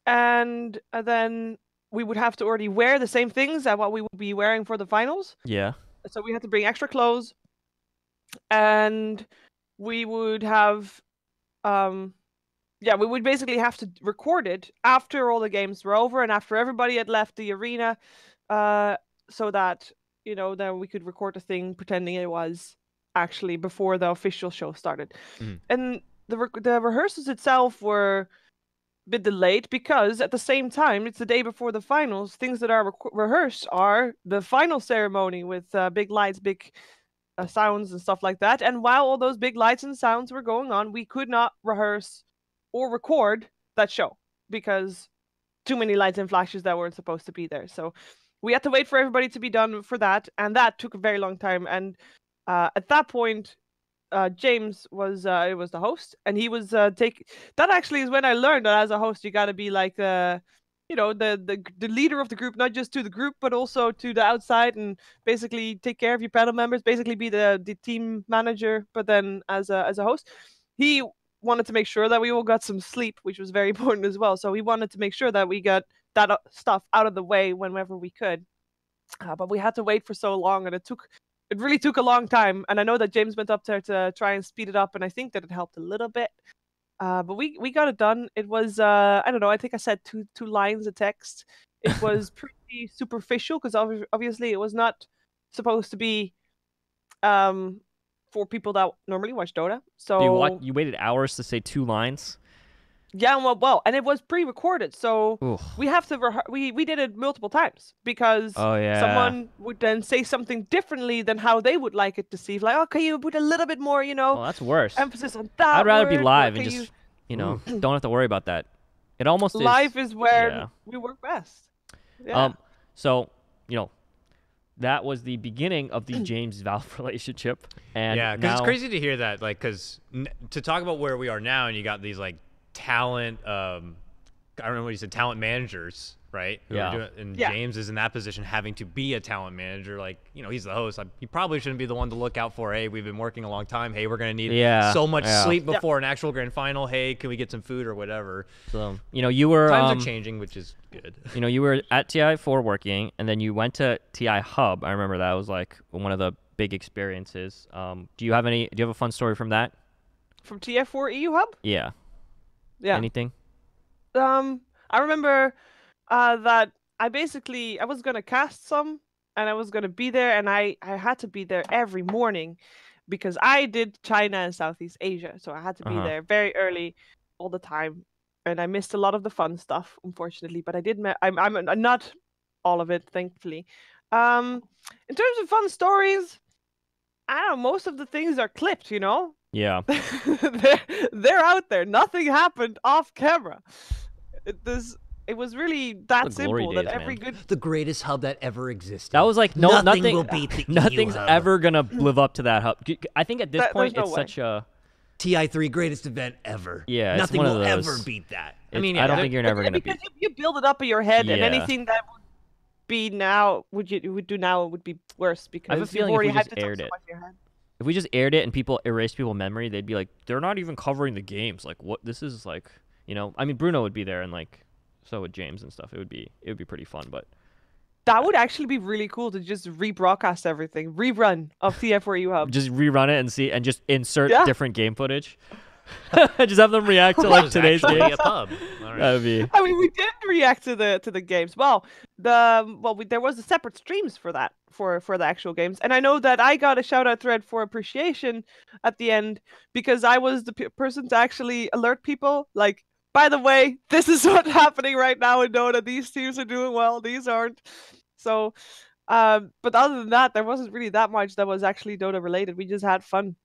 and then we would have to already wear the same things as what we would be wearing for the finals. Yeah. So we had to bring extra clothes, and we would have, we would basically have to record it after all the games were over and after everybody had left the arena, so that, then we could record the thing pretending it was actually before the official show started. And the rehearsals itself were a bit delayed because at the same time, it's the day before the finals. Things that are rehearsed are the final ceremony with big lights, big sounds and stuff like that. And while all those big lights and sounds were going on, we could not rehearse or record that show because too many lights and flashes that weren't supposed to be there. So we had to wait for everybody to be done for that, and that took a very long time. And at that point, James was the host, and he was that actually is when I learned that as a host you got to be like the leader of the group, not just to the group but also to the outside, and basically take care of your panel members, basically be the team manager, but then as a host. He wanted to make sure that we all got some sleep, which was very important as well. So he wanted to make sure that we got that stuff out of the way whenever we could. But we had to wait for so long, and it really took a long time. And I know that James went up there to try and speed it up, and I think that it helped a little bit. But we got it done. It was I don't know. I think I said two lines of text. It was pretty superficial because obviously it was not supposed to be for people that normally watch Dota. So you waited hours to say 2 lines? Yeah, well, and it was pre-recorded, so we have to we did it multiple times because someone would then say something differently than how they would like it to see. Like, okay, you put a little bit more, Well, that's worse. emphasis on that. I'd rather be live and okay, just, don't have to worry about that. It almost live is where we work best. Yeah. So, that was the beginning of the James Valve relationship, and because it's crazy to hear that, like, because to talk about where we are now, and you got these like talent, I don't know what you said, talent managers, right? James is in that position, having to be a talent manager. Like, he's the host. He probably shouldn't be the one to look out for, hey, we've been working a long time. Hey, we're going to need so much sleep before an actual grand final. Hey, can we get some food or whatever? So, you were... Times are changing, which is good. You were at TI4 working, and then you went to TI Hub. I remember that was like one of the big experiences. Do you have a fun story from that? From TI4 EU Hub? Yeah. Yeah. Anything? I remember that I was gonna cast some, and I was gonna be there, and I had to be there every morning because I did China and Southeast Asia, so I had to be there very early all the time, and I missed a lot of the fun stuff, unfortunately. But I did. I'm not all of it, thankfully. In terms of fun stories, I don't know. Most of the things are clipped, Yeah. they're out there. Nothing happened off camera. It was really that simple that every good... The greatest hub that ever existed. That was like nothing will beat the nothing's hub. ever gonna live up to that hub. I think at this point it's such a TI3 greatest event ever. Yeah, nothing will ever beat that. I don't think you're never gonna beat. Because you build it up in your head, and anything that would be now would be worse because I have a feeling if we just aired it. If we just aired it and people erased people's memory, they'd be like, they're not even covering the games. Like, what? This is like, I mean, Bruno would be there, and like, so would James and stuff. It would be pretty fun, but that would actually be really cool to just rebroadcast everything, rerun of TF4U Hub. Just rerun it and see, and just insert different game footage. Just have them react to like today's game. A pub. Right. That'd be. I mean, we did react to the games. Well, there was a separate streams for that for the actual games, and I know that I got a shout out thread for appreciation at the end because I was the person to actually alert people. Like, by the way, this is what's happening right now in Dota. These teams are doing well. These aren't. So, but other than that, there wasn't really that much that was actually Dota related. We just had fun.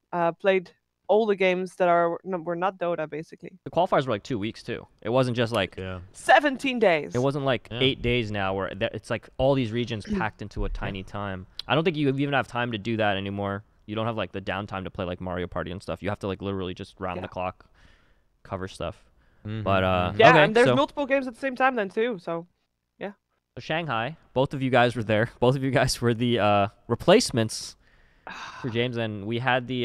Played all the games that were not Dota, basically. The qualifiers were like 2 weeks too. It wasn't just like 17 days. It wasn't like 8 days now, where it's like all these regions packed into a tiny time. I don't think you even have time to do that anymore. You don't have like the downtime to play like Mario Party and stuff. You have to like literally just round the clock cover stuff. But and there's multiple games at the same time then too. So yeah. So Shanghai, both of you guys were there. Both of you guys were the replacements for James, and we had the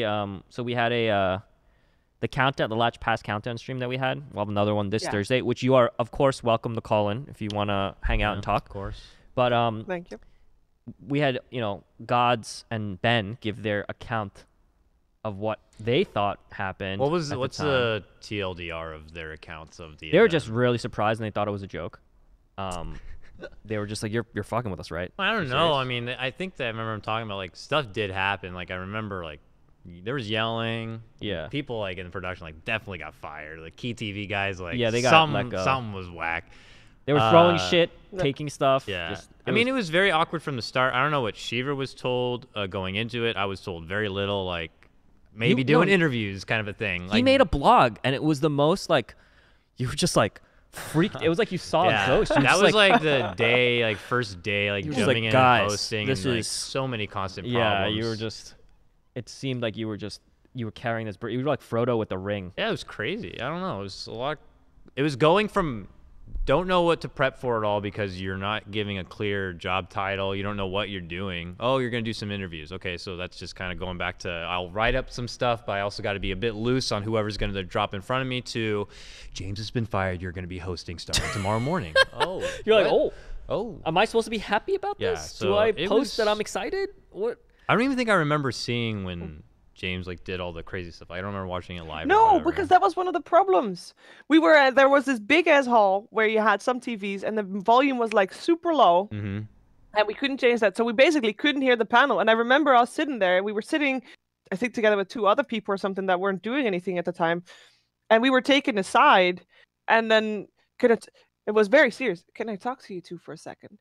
the countdown, the Latch Pass countdown stream that we had. We'll have another one this Thursday, which you are of course welcome to call in if you want to hang out and talk. Of course. But thank you. We had Gods and Ben give their account of what they thought happened. What's the TLDR of their accounts of the They were event? just really surprised and they thought it was a joke. They were just like, you're fucking with us, right? I don't know. I mean, I think that I remember them talking about like stuff did happen. Like I remember like there was yelling. Yeah. People like in the production like definitely got fired. Like Key TV guys like they got let go. Something was whack. They were throwing shit, taking stuff. Yeah. I mean, it was very awkward from the start. I don't know what Sheever was told going into it. I was told very little, like maybe doing interviews kind of a thing. He made a blog, and it was the most like, you were just like freaked. It was like you saw a ghost. That was like the day, like first day, like jumping in and posting, this and is so many constant yeah, problems. you were just. It seemed like you were carrying this. You were like Frodo with the ring. Yeah, it was crazy. I don't know. It was a lot. It was going from don't know what to prep for at all because you're not giving a clear job title. You don't know what you're doing. Oh, you're going to do some interviews. Okay, so that's just kind of going back to I'll write up some stuff, but I also got to be a bit loose on whoever's going to drop in front of me to James has been fired. You're going to be hosting starting tomorrow morning. Oh. You're what? like, oh. Am I supposed to be happy about this? So do I post that I'm excited? What? I don't even think I remember seeing when James like did all the crazy stuff. I don't remember watching it live. No, because that was one of the problems. We were there was this big ass hall where you had some TVs and the volume was like super low, and we couldn't change that. So we basically couldn't hear the panel. And I remember us sitting there. We were sitting, I think, together with 2 other people or something that weren't doing anything at the time, and we were taken aside. And then it was very serious. Can I talk to you 2 for a second?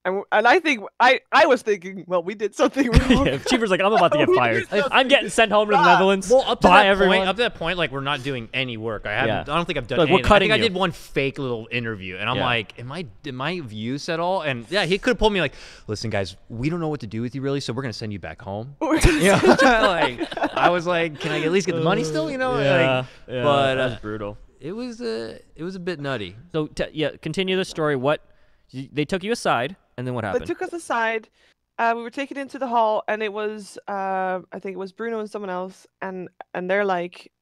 And I think I was thinking, well, we did something wrong. Yeah, Cheever's like, I'm about to get fired. I'm getting sent home to the Netherlands. Well, up to that point, like we're not doing any work. I don't think I've done anything. I think I did one fake little interview, and I'm like, am I of use at all? And yeah, he could have pulled me like, listen, guys, we don't know what to do with you really, so we're gonna send you back home. Like I was like, can I at least get the money still? You know? But that was brutal. It was a bit nutty. So continue the story. What they took you aside. And then what happened? They took us aside. We were taken into the hall, and it was, I think it was Bruno and someone else, and they're like,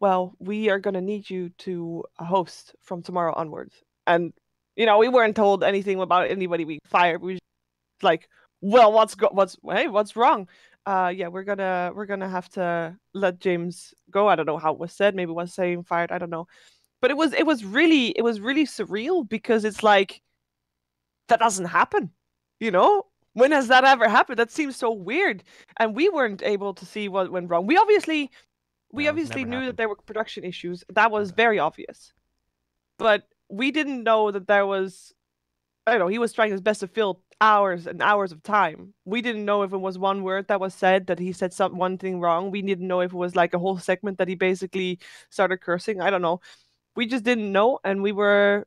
well, we are going to need you to host from tomorrow onwards. And, we weren't told anything about anybody being fired. We were just like, well, what's wrong? Yeah, we're gonna have to let James go. I don't know how it was said. Maybe it was saying fired. I don't know. But it was really surreal because it's like, that doesn't happen, When has that ever happened? That seems so weird. And we weren't able to see what went wrong. We obviously knew that there were production issues. That was very obvious. But we didn't know that there was, I don't know, he was trying his best to fill hours and hours of time. We didn't know if it was one word that was said, that he said one thing wrong. We didn't know if it was like a whole segment that he basically started cursing. I don't know. We just didn't know, and we were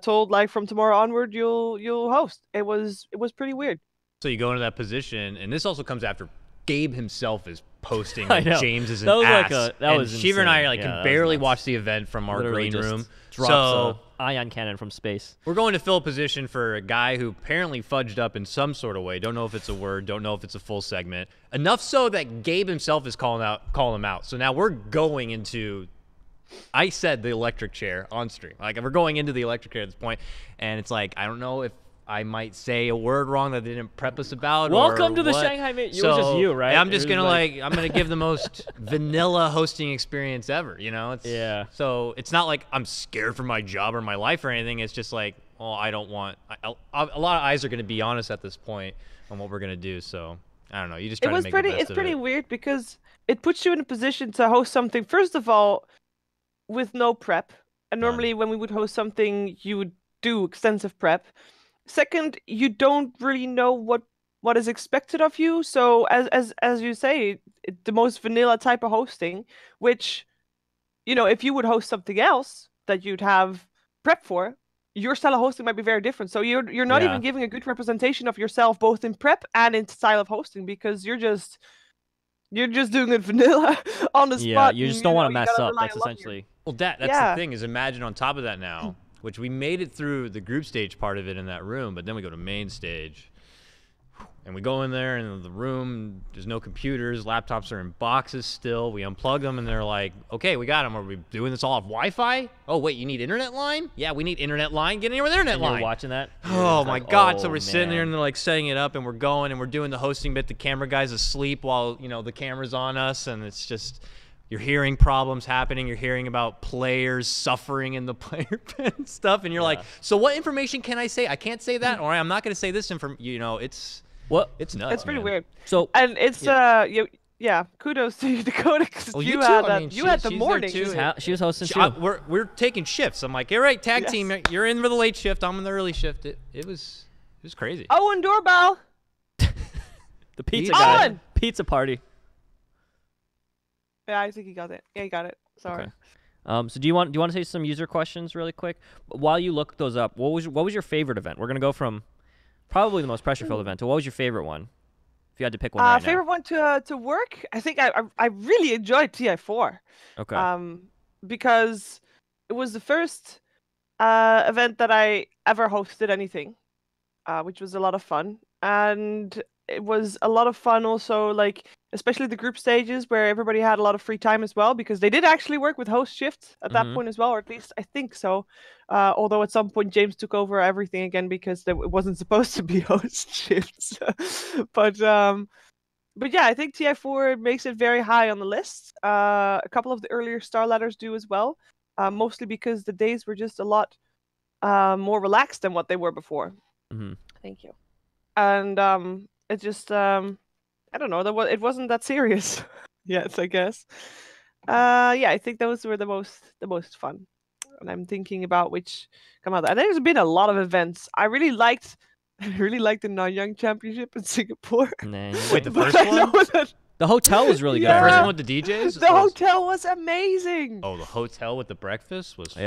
told like from tomorrow onward you'll host. It was pretty weird. So you go into that position, and this also comes after Gabe himself is posting James is an ass. And Sheever and I can barely watch the event from our green room. Drops a ion cannon from space. We're going to fill a position for a guy who apparently fudged up in some sort of way. Don't know if it's a word. Don't know if it's a full segment. Enough so that Gabe himself is calling him out. So now we're going into. I said the electric chair on stream. Like, we're going into the electric chair at this point, and it's like, I don't know if I might say a word wrong that they didn't prep us about. Welcome to the Shanghai Major. It was just you, right? I'm just going to, I'm going to give the most vanilla hosting experience ever, So it's not like I'm scared for my job or my life or anything. It's just like, well, I don't want, a lot of eyes are going to be on us at this point on what we're going to do. So I don't know. You just try to make the best of it. It's pretty weird because it puts you in a position to host something, first of all, with no prep. And normally when we would host something, you would do extensive prep. Second, you don't really know what is expected of you. So as you say, the most vanilla type of hosting, which, if you would host something else that you'd have prep for, your style of hosting might be very different. So you're not even giving a good representation of yourself, both in prep and in style of hosting, because you're just doing it vanilla on the spot. Yeah, you just don't want to mess up. That's essentially. Well, that's the thing, is imagine on top of that now, which we made it through the group stage part of it in that room, but then we go to main stage. And we go in there, and the room, there's no computers. Laptops are in boxes still. We unplug them, and they're like, okay, we got them. Are we doing this all off Wi-Fi? Oh, wait, you need internet line? Yeah, we need internet line. Get in here with internet line. You're watching that? Oh, my like, God. oh, So we're sitting there, man. and they're, like, setting it up, and we're going, and we're doing the hosting bit. The camera guy's asleep while, you know, the camera's on us, and it's just... You're hearing problems happening. You're hearing about players suffering in the player pen stuff, and you're like, so what information can I say? I can't say that, or I'm not going to say this information. You know, it's nuts. It's pretty weird. So and it's kudos to you, Dakota, because well, you too. had I mean, you had the she's morning. she was hosting too. We're taking shifts. I'm like, all right, tag team, you're in for the late shift. I'm in the early shift. It was crazy. Oh, and doorbell. The pizza guy. Owen! Pizza party. Yeah, I think he got it. Yeah, he got it. Sorry. Okay. So do you want to say some user questions really quick while you look those up? What was your favorite event? We're gonna go from probably the most pressure-filled event to what was your favorite one? If you had to pick one right favorite one to work? I think I really enjoyed TI4. Okay. Because it was the first event that I ever hosted anything, which was a lot of fun, and it was a lot of fun also, like especially the group stages where everybody had a lot of free time as well, because they did actually work with host shifts at that point as well, or at least I think so. Although at some point James took over everything again because it wasn't supposed to be host shifts. But yeah, I think TI4 makes it very high on the list. A couple of the earlier star ladders do as well, mostly because the days were just a lot more relaxed than what they were before. Thank you. And it just I don't know, it wasn't that serious yet, I guess. Yeah, I think those were the most fun. And I'm thinking about which come out. And there's been a lot of events. I really liked the Nanyang Championship in Singapore. Wait, the first one? The hotel was really good. The first one with the DJs? The hotel was amazing. Oh, the hotel with the breakfast was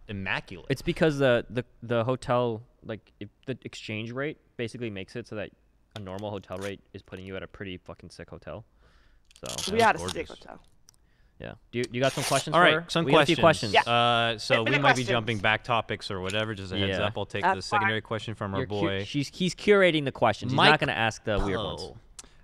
immaculate. It's because the hotel, like the exchange rate basically makes it so that a normal hotel rate is putting you at a pretty fucking sick hotel. So we had a sick hotel. Yeah. Do you got some questions? All right, for some we questions. Got a few questions. Yeah. So we might be jumping back topics or whatever. Just a heads up. I'll take the secondary question from our boy. He's curating the questions. He's not going to ask the weird ones.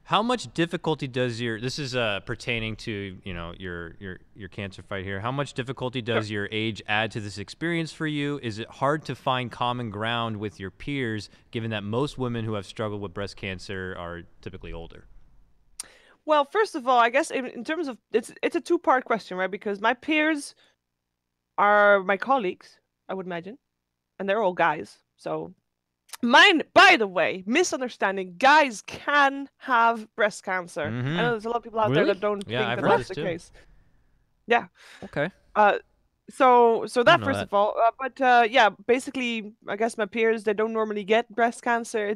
How much difficulty does this is pertaining to your cancer fight here? How much difficulty does your age add to this experience for you? Is it hard to find common ground with your peers, given that most women who have struggled with breast cancer are typically older? Well, first of all, I guess in terms of it's a two-part question, right? Because my peers are my colleagues, I would imagine, and they're all guys. So mine, by the way, misunderstanding, guys can have breast cancer. I know there's a lot of people out there that don't think that that's the case. Yeah. Okay. So that first of all, but yeah, basically, I guess my peers, they don't normally get breast cancer.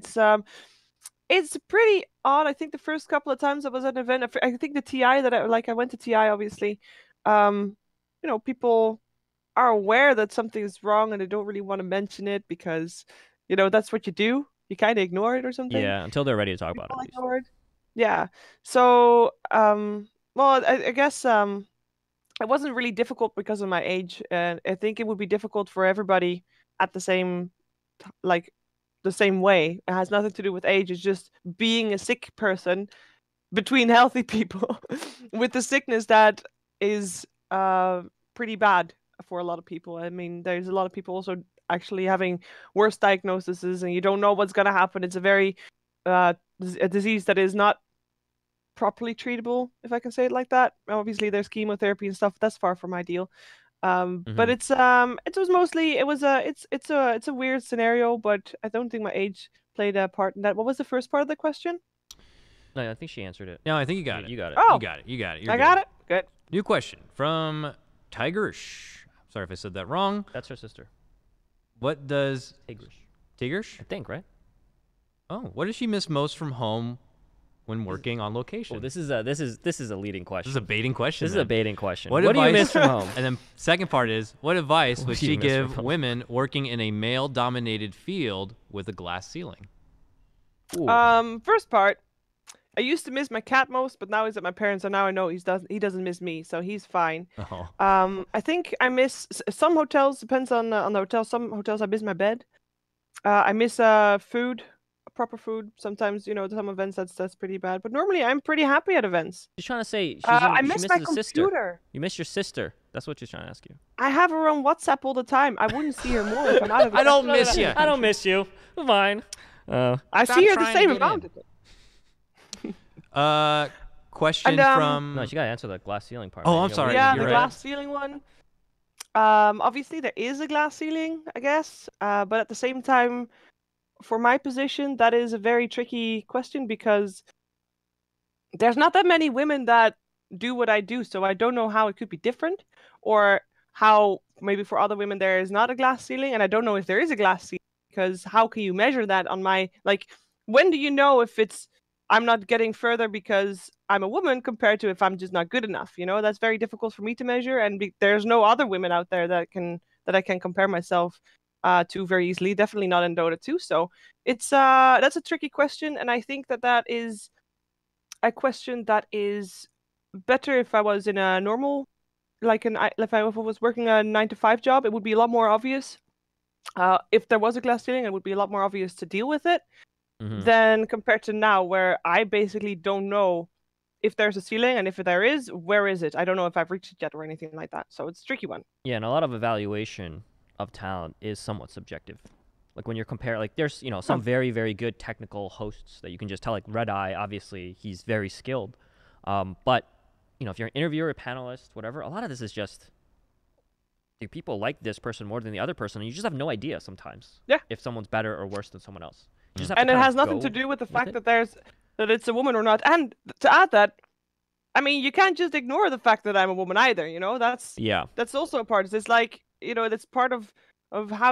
It's pretty odd. I think the first couple of times I was at an event, I think the TI that I went to TI, obviously, people are aware that something is wrong and they don't really want to mention it because, that's what you do. You kind of ignore it or something. Yeah, until they're ready to talk about it. Yeah. So, well, I guess it wasn't really difficult because of my age. And I think it would be difficult for everybody at the same way. It has nothing to do with age. It's just being a sick person between healthy people with the sickness that is pretty bad for a lot of people. I mean, there's a lot of people also actually having worse diagnoses, and you don't know what's going to happen. It's a very a disease that is not properly treatable, if I can say it like that. Obviously, there's chemotherapy and stuff. That's far from ideal. But it's a weird scenario, but I don't think my age played a part in that. What was the first part of the question? No, I think she answered it. No, I think you got it. You got it. Oh, you got it. I got it. Good. New question from Tigerish. Sorry if I said that wrong. That's her sister. What does Tigerish? I think, right? Oh, what does she miss most from home when working on location? Oh, this is a leading question. This is a baiting question. This is a baiting question. What do you miss from home? And then second part is, what advice would she give women working in a male-dominated field with a glass ceiling? Ooh. First part, I used to miss my cat most, but now he's at my parents', and now I know he doesn't miss me, so he's fine. Oh. I think I miss some hotels. Depends on the hotel. Some hotels I miss my bed. I miss food, proper food. Sometimes, some events that's pretty bad. But normally, I'm pretty happy at events. She's trying to say I she miss misses my a sister. computer. You miss your sister. That's what she's trying to ask you. I have her on WhatsApp all the time. I wouldn't see her more if I'm out of. I don't miss you. I don't miss you. Fine. I see her the same amount. Question from. No, she gotta answer the glass ceiling part. Oh, I'm sorry. Yeah, You're the glass ceiling one. Obviously there is a glass ceiling, I guess. But at the same time, for my position, that is a very tricky question because there's not that many women that do what I do, so I don't know how it could be different, or how maybe for other women there is not a glass ceiling, and I don't know if there is a glass ceiling because how can you measure that on my when do you know if it's I'm not getting further because I'm a woman compared to if I'm just not good enough? That's very difficult for me to measure, and there's no other women out there that I can compare myself to very easily. Definitely not in Dota 2. So it's that's a tricky question, and I think that is a question that is better if I was in a normal, if I was working a 9-to-5 job, it would be a lot more obvious. If there was a glass ceiling, it would be a lot more obvious to deal with it. Than compared to now, where I basically don't know if there's a ceiling, and if there is, where is it? I don't know if I've reached it yet or anything like that. So it's a tricky one. Yeah, and a lot of evaluation of talent is somewhat subjective. Like when you're comparing, there's some very, very good technical hosts that you can just tell. Like Red Eye, obviously he's very skilled, but if you're an interviewer, a panelist, whatever, a lot of this is just do people like this person more than the other person, and you just have no idea sometimes. Yeah. If someone's better or worse than someone else. And it has nothing to do with the fact that it's a woman or not. And to add that, I mean, you can't just ignore the fact that I'm a woman either. That's also a part. It's that's part of how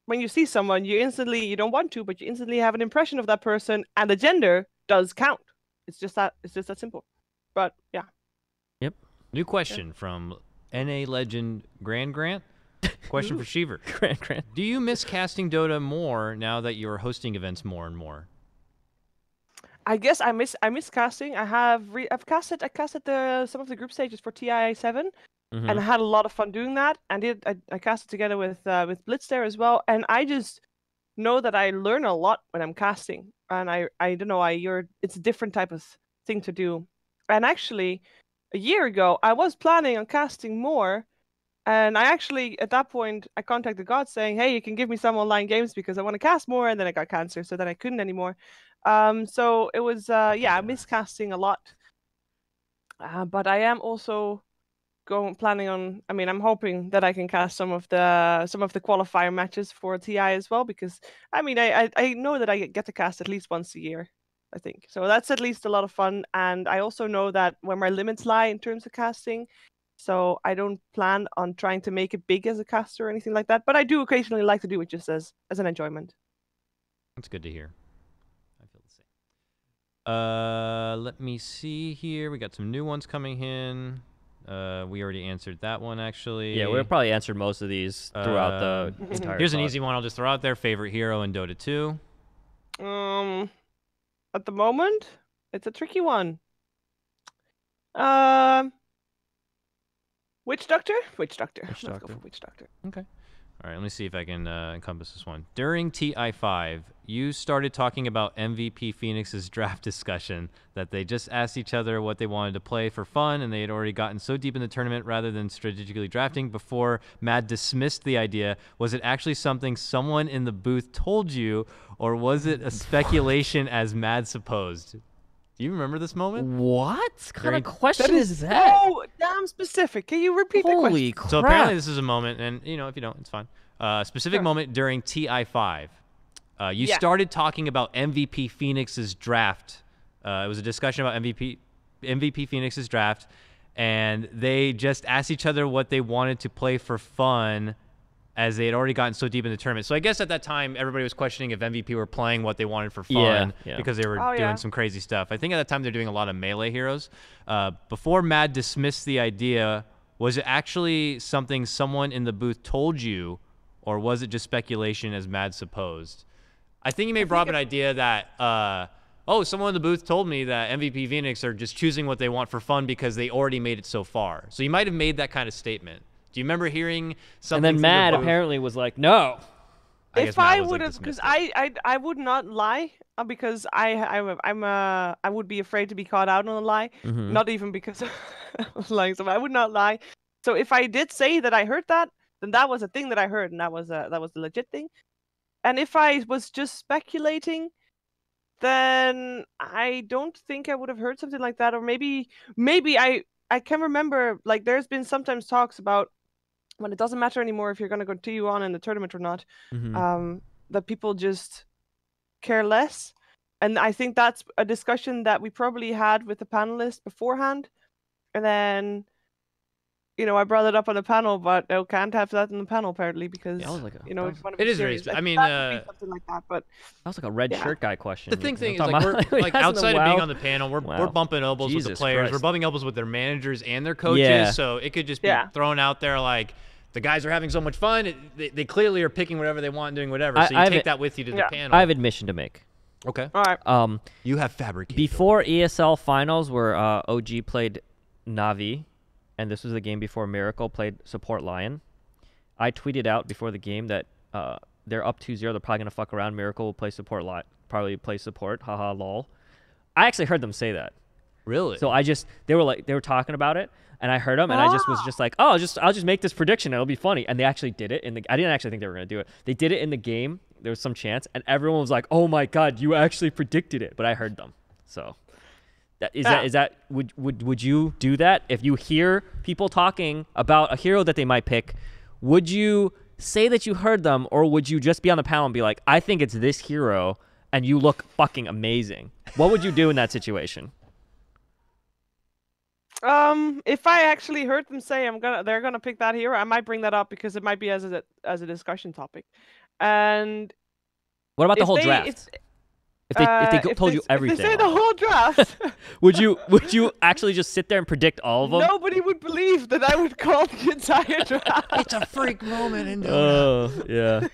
when you see someone, you don't want to, but you instantly have an impression of that person, and the gender does count. It's just that simple. But yeah. Yep. New question from NA legend Grant. Question for Sheever. Grant. Do you miss casting Dota more now that you're hosting events more and more? I guess I miss casting. I've casted some of the group stages for TI7, and I had a lot of fun doing that. And I casted together with Blitz there as well. And I just know that I learn a lot when I'm casting. And I don't know, it's a different type of thing to do. And actually, a year ago, I was planning on casting more. And I actually, at that point, I contacted God saying, hey, you can give me some online games because I want to cast more. And then I got cancer, so then I couldn't anymore. So it was, I miss casting a lot. But I am also planning on, I'm hoping that I can cast some of the qualifier matches for TI as well, because, I know that I get to cast at least once a year, I think. So that's at least a lot of fun. And I also know that where my limits lie in terms of casting. So I don't plan on trying to make it big as a caster or anything like that. But I do occasionally like to do it just as an enjoyment. That's good to hear. I feel the same. Let me see here. We got some new ones coming in. We already answered that one, actually. Yeah, we'll probably answered most of these throughout the entire Here's talk. an easy one I'll just throw out there. Favorite hero in Dota 2? At the moment, it's a tricky one. Witch Doctor? Witch Doctor. Let's go for Witch Doctor. Okay. All right, let me see if I can encompass this one. During TI5, you started talking about MVP Phoenix's draft discussion, that they just asked each other what they wanted to play for fun, and they had already gotten so deep in the tournament rather than strategically drafting before Mad dismissed the idea. Was it actually something someone in the booth told you, or was it a speculation as Mad supposed? Do you remember this moment? What kind of question is that? So damn specific. Can you repeat the question? Holy crap. So apparently this is a moment, and if you don't, it's fine. Specific moment during TI5. You started talking about MVP Phoenix's draft. It was a discussion about MVP Phoenix's draft, and they just asked each other what they wanted to play for fun, as they had already gotten so deep in the tournament. So I guess at that time, everybody was questioning if MVP were playing what they wanted for fun because they were doing some crazy stuff. I think at that time they're doing a lot of melee heroes. Before Mad dismissed the idea, was it actually something someone in the booth told you, or was it just speculation as Mad supposed? I think you may have brought up an idea that, someone in the booth told me that MVP Phoenix are just choosing what they want for fun because they already made it so far. So you might have made that kind of statement. Do you remember hearing something? And then Mad apparently was like, no. If I would have, because I would not lie because I would be afraid to be caught out on a lie. Not even because of lying. So I would not lie. So if I did say that I heard that, then that was a thing that I heard, and that was a legit thing. And if I was just speculating, then I don't think I would have heard something like that. Or maybe I can remember, like, there's been sometimes talks about when it doesn't matter anymore if you're going to continue on in the tournament or not, that people just care less. And I think that's a discussion that we probably had with the panelists beforehand. And then, I brought it up on the panel, but I can't have that in the panel apparently because, it is serious. I mean, something like that, but that was like a red shirt guy question. The thing is, like, we're like outside of being on the panel, we're bumping elbows with the players. We're bumping elbows with their managers and their coaches. So it could just be thrown out there like, the guys are having so much fun. They clearly are picking whatever they want and doing whatever. So you take that with you to the panel. I have admission to make. Okay. All right. You have fabricated. Before ESL finals, where OG played Navi, and this was the game before Miracle played Support Lion, I tweeted out before the game that they're up 2-0. They're probably gonna fuck around. Miracle will play support probably play support. Haha, lol. I actually heard them say that. Really? So they were talking about it. And I heard them, and I just was just like, oh, I'll just make this prediction. It'll be funny. And they actually did it. I didn't actually think they were going to do it. They did it in the game. There was some chance, and everyone was like, oh my God, you actually predicted it. But I heard them. So would you do that? If you hear people talking about a hero that they might pick, would you say that you heard them, or would you just be on the panel and be like, I think it's this hero, and you look fucking amazing? What would you do in that situation? If I actually heard them say they're gonna pick that hero, I might bring that up because it might be as a discussion topic. And what about the whole draft? If they told you everything, if they say the whole draft, would you actually just sit there and predict all of them? Nobody would believe that I would call the entire draft. It's a freak moment in yeah.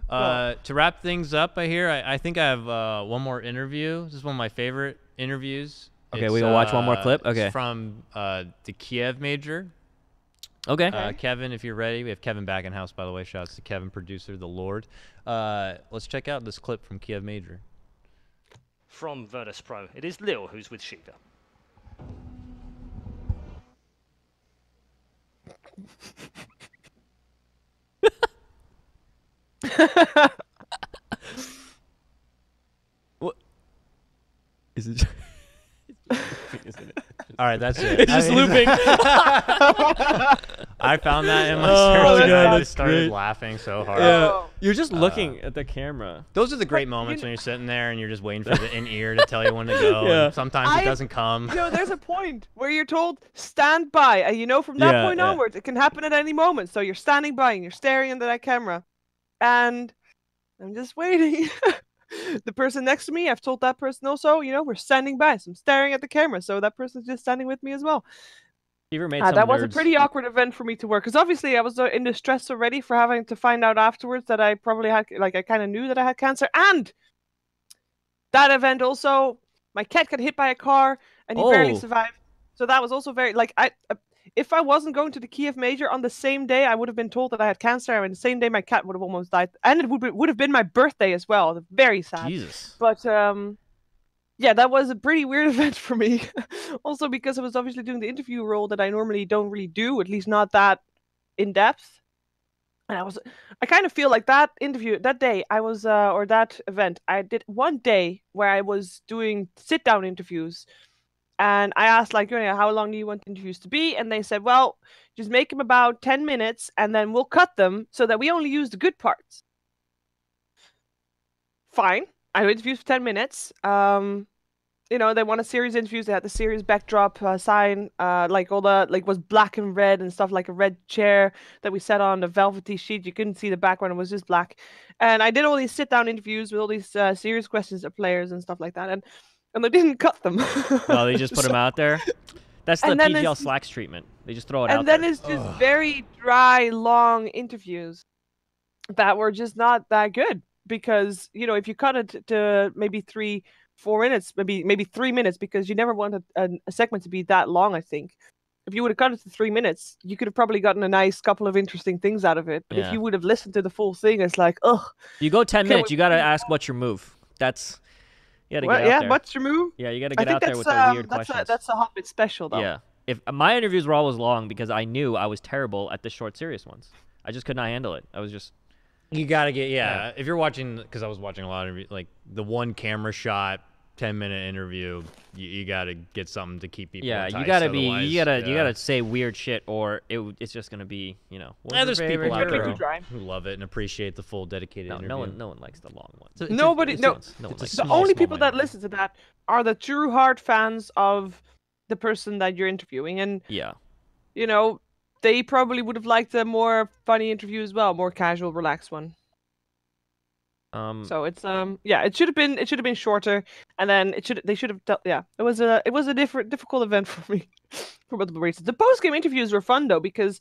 To wrap things up, I think I have one more interview. This is one of my favorite interviews. Okay, we will watch one more clip. Okay. It's from the Kiev Major. Okay. Kevin, if you're ready. We have Kevin back in house, by the way. Shouts to Kevin, producer, the Lord. Let's check out this clip from Kiev Major. From Virtus Pro, it is Lil who's with Sheever. What? Is it? All right, that's it. It's just looping. I found that in my search and I just started laughing so hard. Yeah. You're just looking at the camera. Those are the great moments when you're sitting there and you're just waiting for the in-ear to tell you when to go. Yeah. And sometimes it doesn't come. There's a point where you're told, stand by. And from that point onwards, it can happen at any moment. So you're standing by and you're staring into that camera. And I'm just waiting. The person next to me, I've told that person also, we're standing by. So I'm staring at the camera. So that person's just standing with me as well. That was a pretty awkward event for me to work. Because obviously I was in distress already for having to find out afterwards that I probably had, I kind of knew that I had cancer. And that event also, my cat got hit by a car and he barely survived. So that was also very, if I wasn't going to the Kiev Major on the same day, I would have been told that I had cancer, and the same day my cat would have almost died, and it would have been my birthday as well. Very sad. Jesus. But yeah, that was a pretty weird event for me. Also because I was obviously doing the interview role that I normally don't really do, at least not that in depth. And I kind of feel like that interview that day or that event, I did one day where I was doing sit down interviews. And I asked, how long do you want interviews to be? And they said, well, just make them about 10 minutes, and then we'll cut them so that we only use the good parts. Fine. I do interviews for 10 minutes. They want a series interviews. They had the series backdrop sign, was black and red and stuff, like a red chair that we sat on, a velvety sheet. You couldn't see the background. It was just black. And I did all these sit-down interviews with all these serious questions of players and stuff like that. And they didn't cut them. No, they just put them out there. That's the PGL Slacks treatment. They just throw it out there. And then it's just very dry, long interviews that were just not that good. Because, if you cut it to maybe 3-4 minutes, maybe 3 minutes, because you never want a segment to be that long, I think. if you would have cut it to 3 minutes, you could have probably gotten a nice couple of interesting things out of it. But if you would have listened to the full thing, it's like, ugh. You go 10 minutes, you got to ask what's your move. That's, you got to get out there. What's your move? Yeah, you got to get out there with the weird questions. That's a Hobbit special, though. Yeah. If my interviews were always long because I knew I was terrible at the short, serious ones. I just could not handle it. I was just... You got to get, if you're watching, because I was watching a lot of, like, the one camera shot, 10-minute interview, you got to get something to keep people enticed. You got to be, you got to say weird shit or it's just going to be, there's people out there who love it and appreciate the full dedicated interview. No one likes the long ones. The only people that listen to that are the true hard fans of the person that you're interviewing. And, they probably would have liked a more funny interview as well, more casual, relaxed one. So it's it should have been shorter, and then they should have it was a difficult event for me for multiple reasons. The post game interviews were fun though because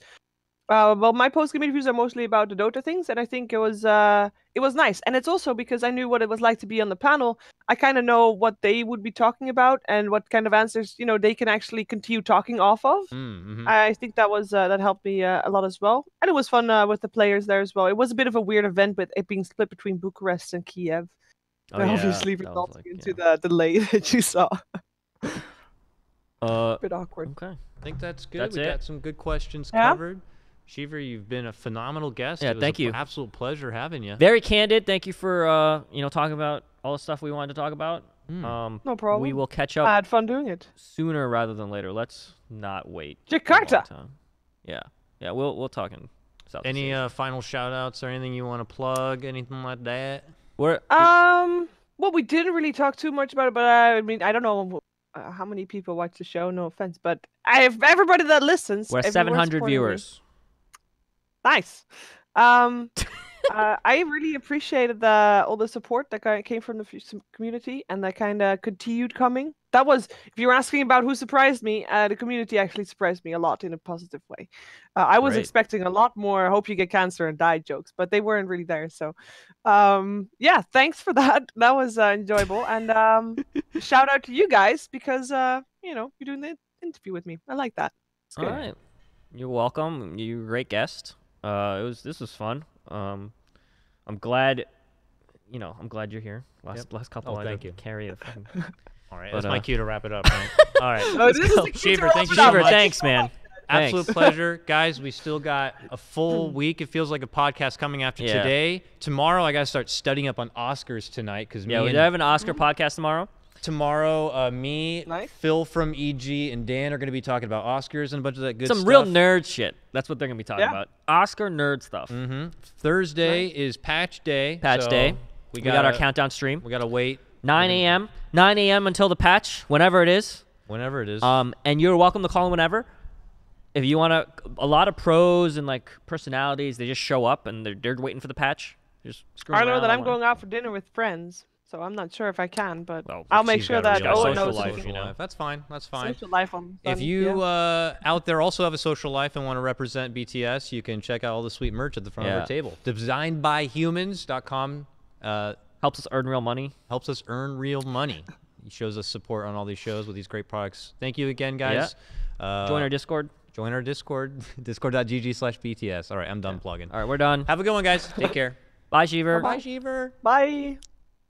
my post game interviews are mostly about the Dota things, and I think it was nice, and it's also because I knew what it was like to be on the panel. I kind of know what they would be talking about and what kind of answers they can actually continue talking off of. I think that was that helped me a lot as well, and it was fun with the players there as well. It was a bit of a weird event with it being split between Bucharest and Kiev. Obviously resulting into the delay that you saw. A bit awkward. Okay, I think that's good. We got some good questions covered. Sheever, you've been a phenomenal guest. Yeah, thank you. Absolute pleasure having you. Very candid. Thank you for talking about all the stuff we wanted to talk about. No problem. We will catch up. I had fun doing it. Sooner rather than later. Let's not wait. Jakarta. Yeah. We'll talk in South. Any final shout outs or anything you want to plug? Anything like that? Well, we didn't really talk too much about it, but I mean, I don't know how many people watch the show. No offense, but everybody that listens. We're 700 viewers. Nice. I really appreciated all the support that came from the community, and that kind of continued coming. That was, if you're asking about who surprised me, the community actually surprised me a lot in a positive way. I was expecting a lot more "hope you get cancer and die" jokes, but they weren't really there. So, thanks for that. That was enjoyable, and shout out to you guys because you're doing the interview with me. I like that. All right, you're welcome. You're a great guest. This was fun. I'm glad you're here. Last couple. Thank you. Carry it. All right, that's my cue to wrap it up. Right? All right, Sheever, thank you so much. Thanks, man. Absolute pleasure, guys. We still got a full week. It feels like a podcast coming after today. Tomorrow, I gotta start studying up on Oscars tonight because we have an Oscar podcast tomorrow. Tomorrow, Phil from EG, and Dan are going to be talking about Oscars and a bunch of that good stuff. Some real nerd shit. That's what they're going to be talking about. Oscar nerd stuff. Thursday is Patch Day. We got our countdown stream. We got to wait. 9 a.m. 9 a.m. until the patch, whenever it is. Whenever it is. And you're welcome to call in whenever. If you want a lot of pros and like personalities, they just show up and they're waiting for the patch. Just I know that I'm going out for dinner with friends. So I'm not sure if I can, but I'll make sure that Owen knows. That's fine. That's fine. Social life on if you out there also have a social life and want to represent BTS, you can check out all the sweet merch at the front of our table. Designedbyhumans.com helps us earn real money. Helps us earn real money. He shows us support on all these shows with these great products. Thank you again, guys. Join our Discord. Join our Discord. Discord.gg/BTS. All right, I'm done plugging. All right, we're done. Have a good one, guys. Take care. Bye, Sheever. Bye, Sheever. Bye.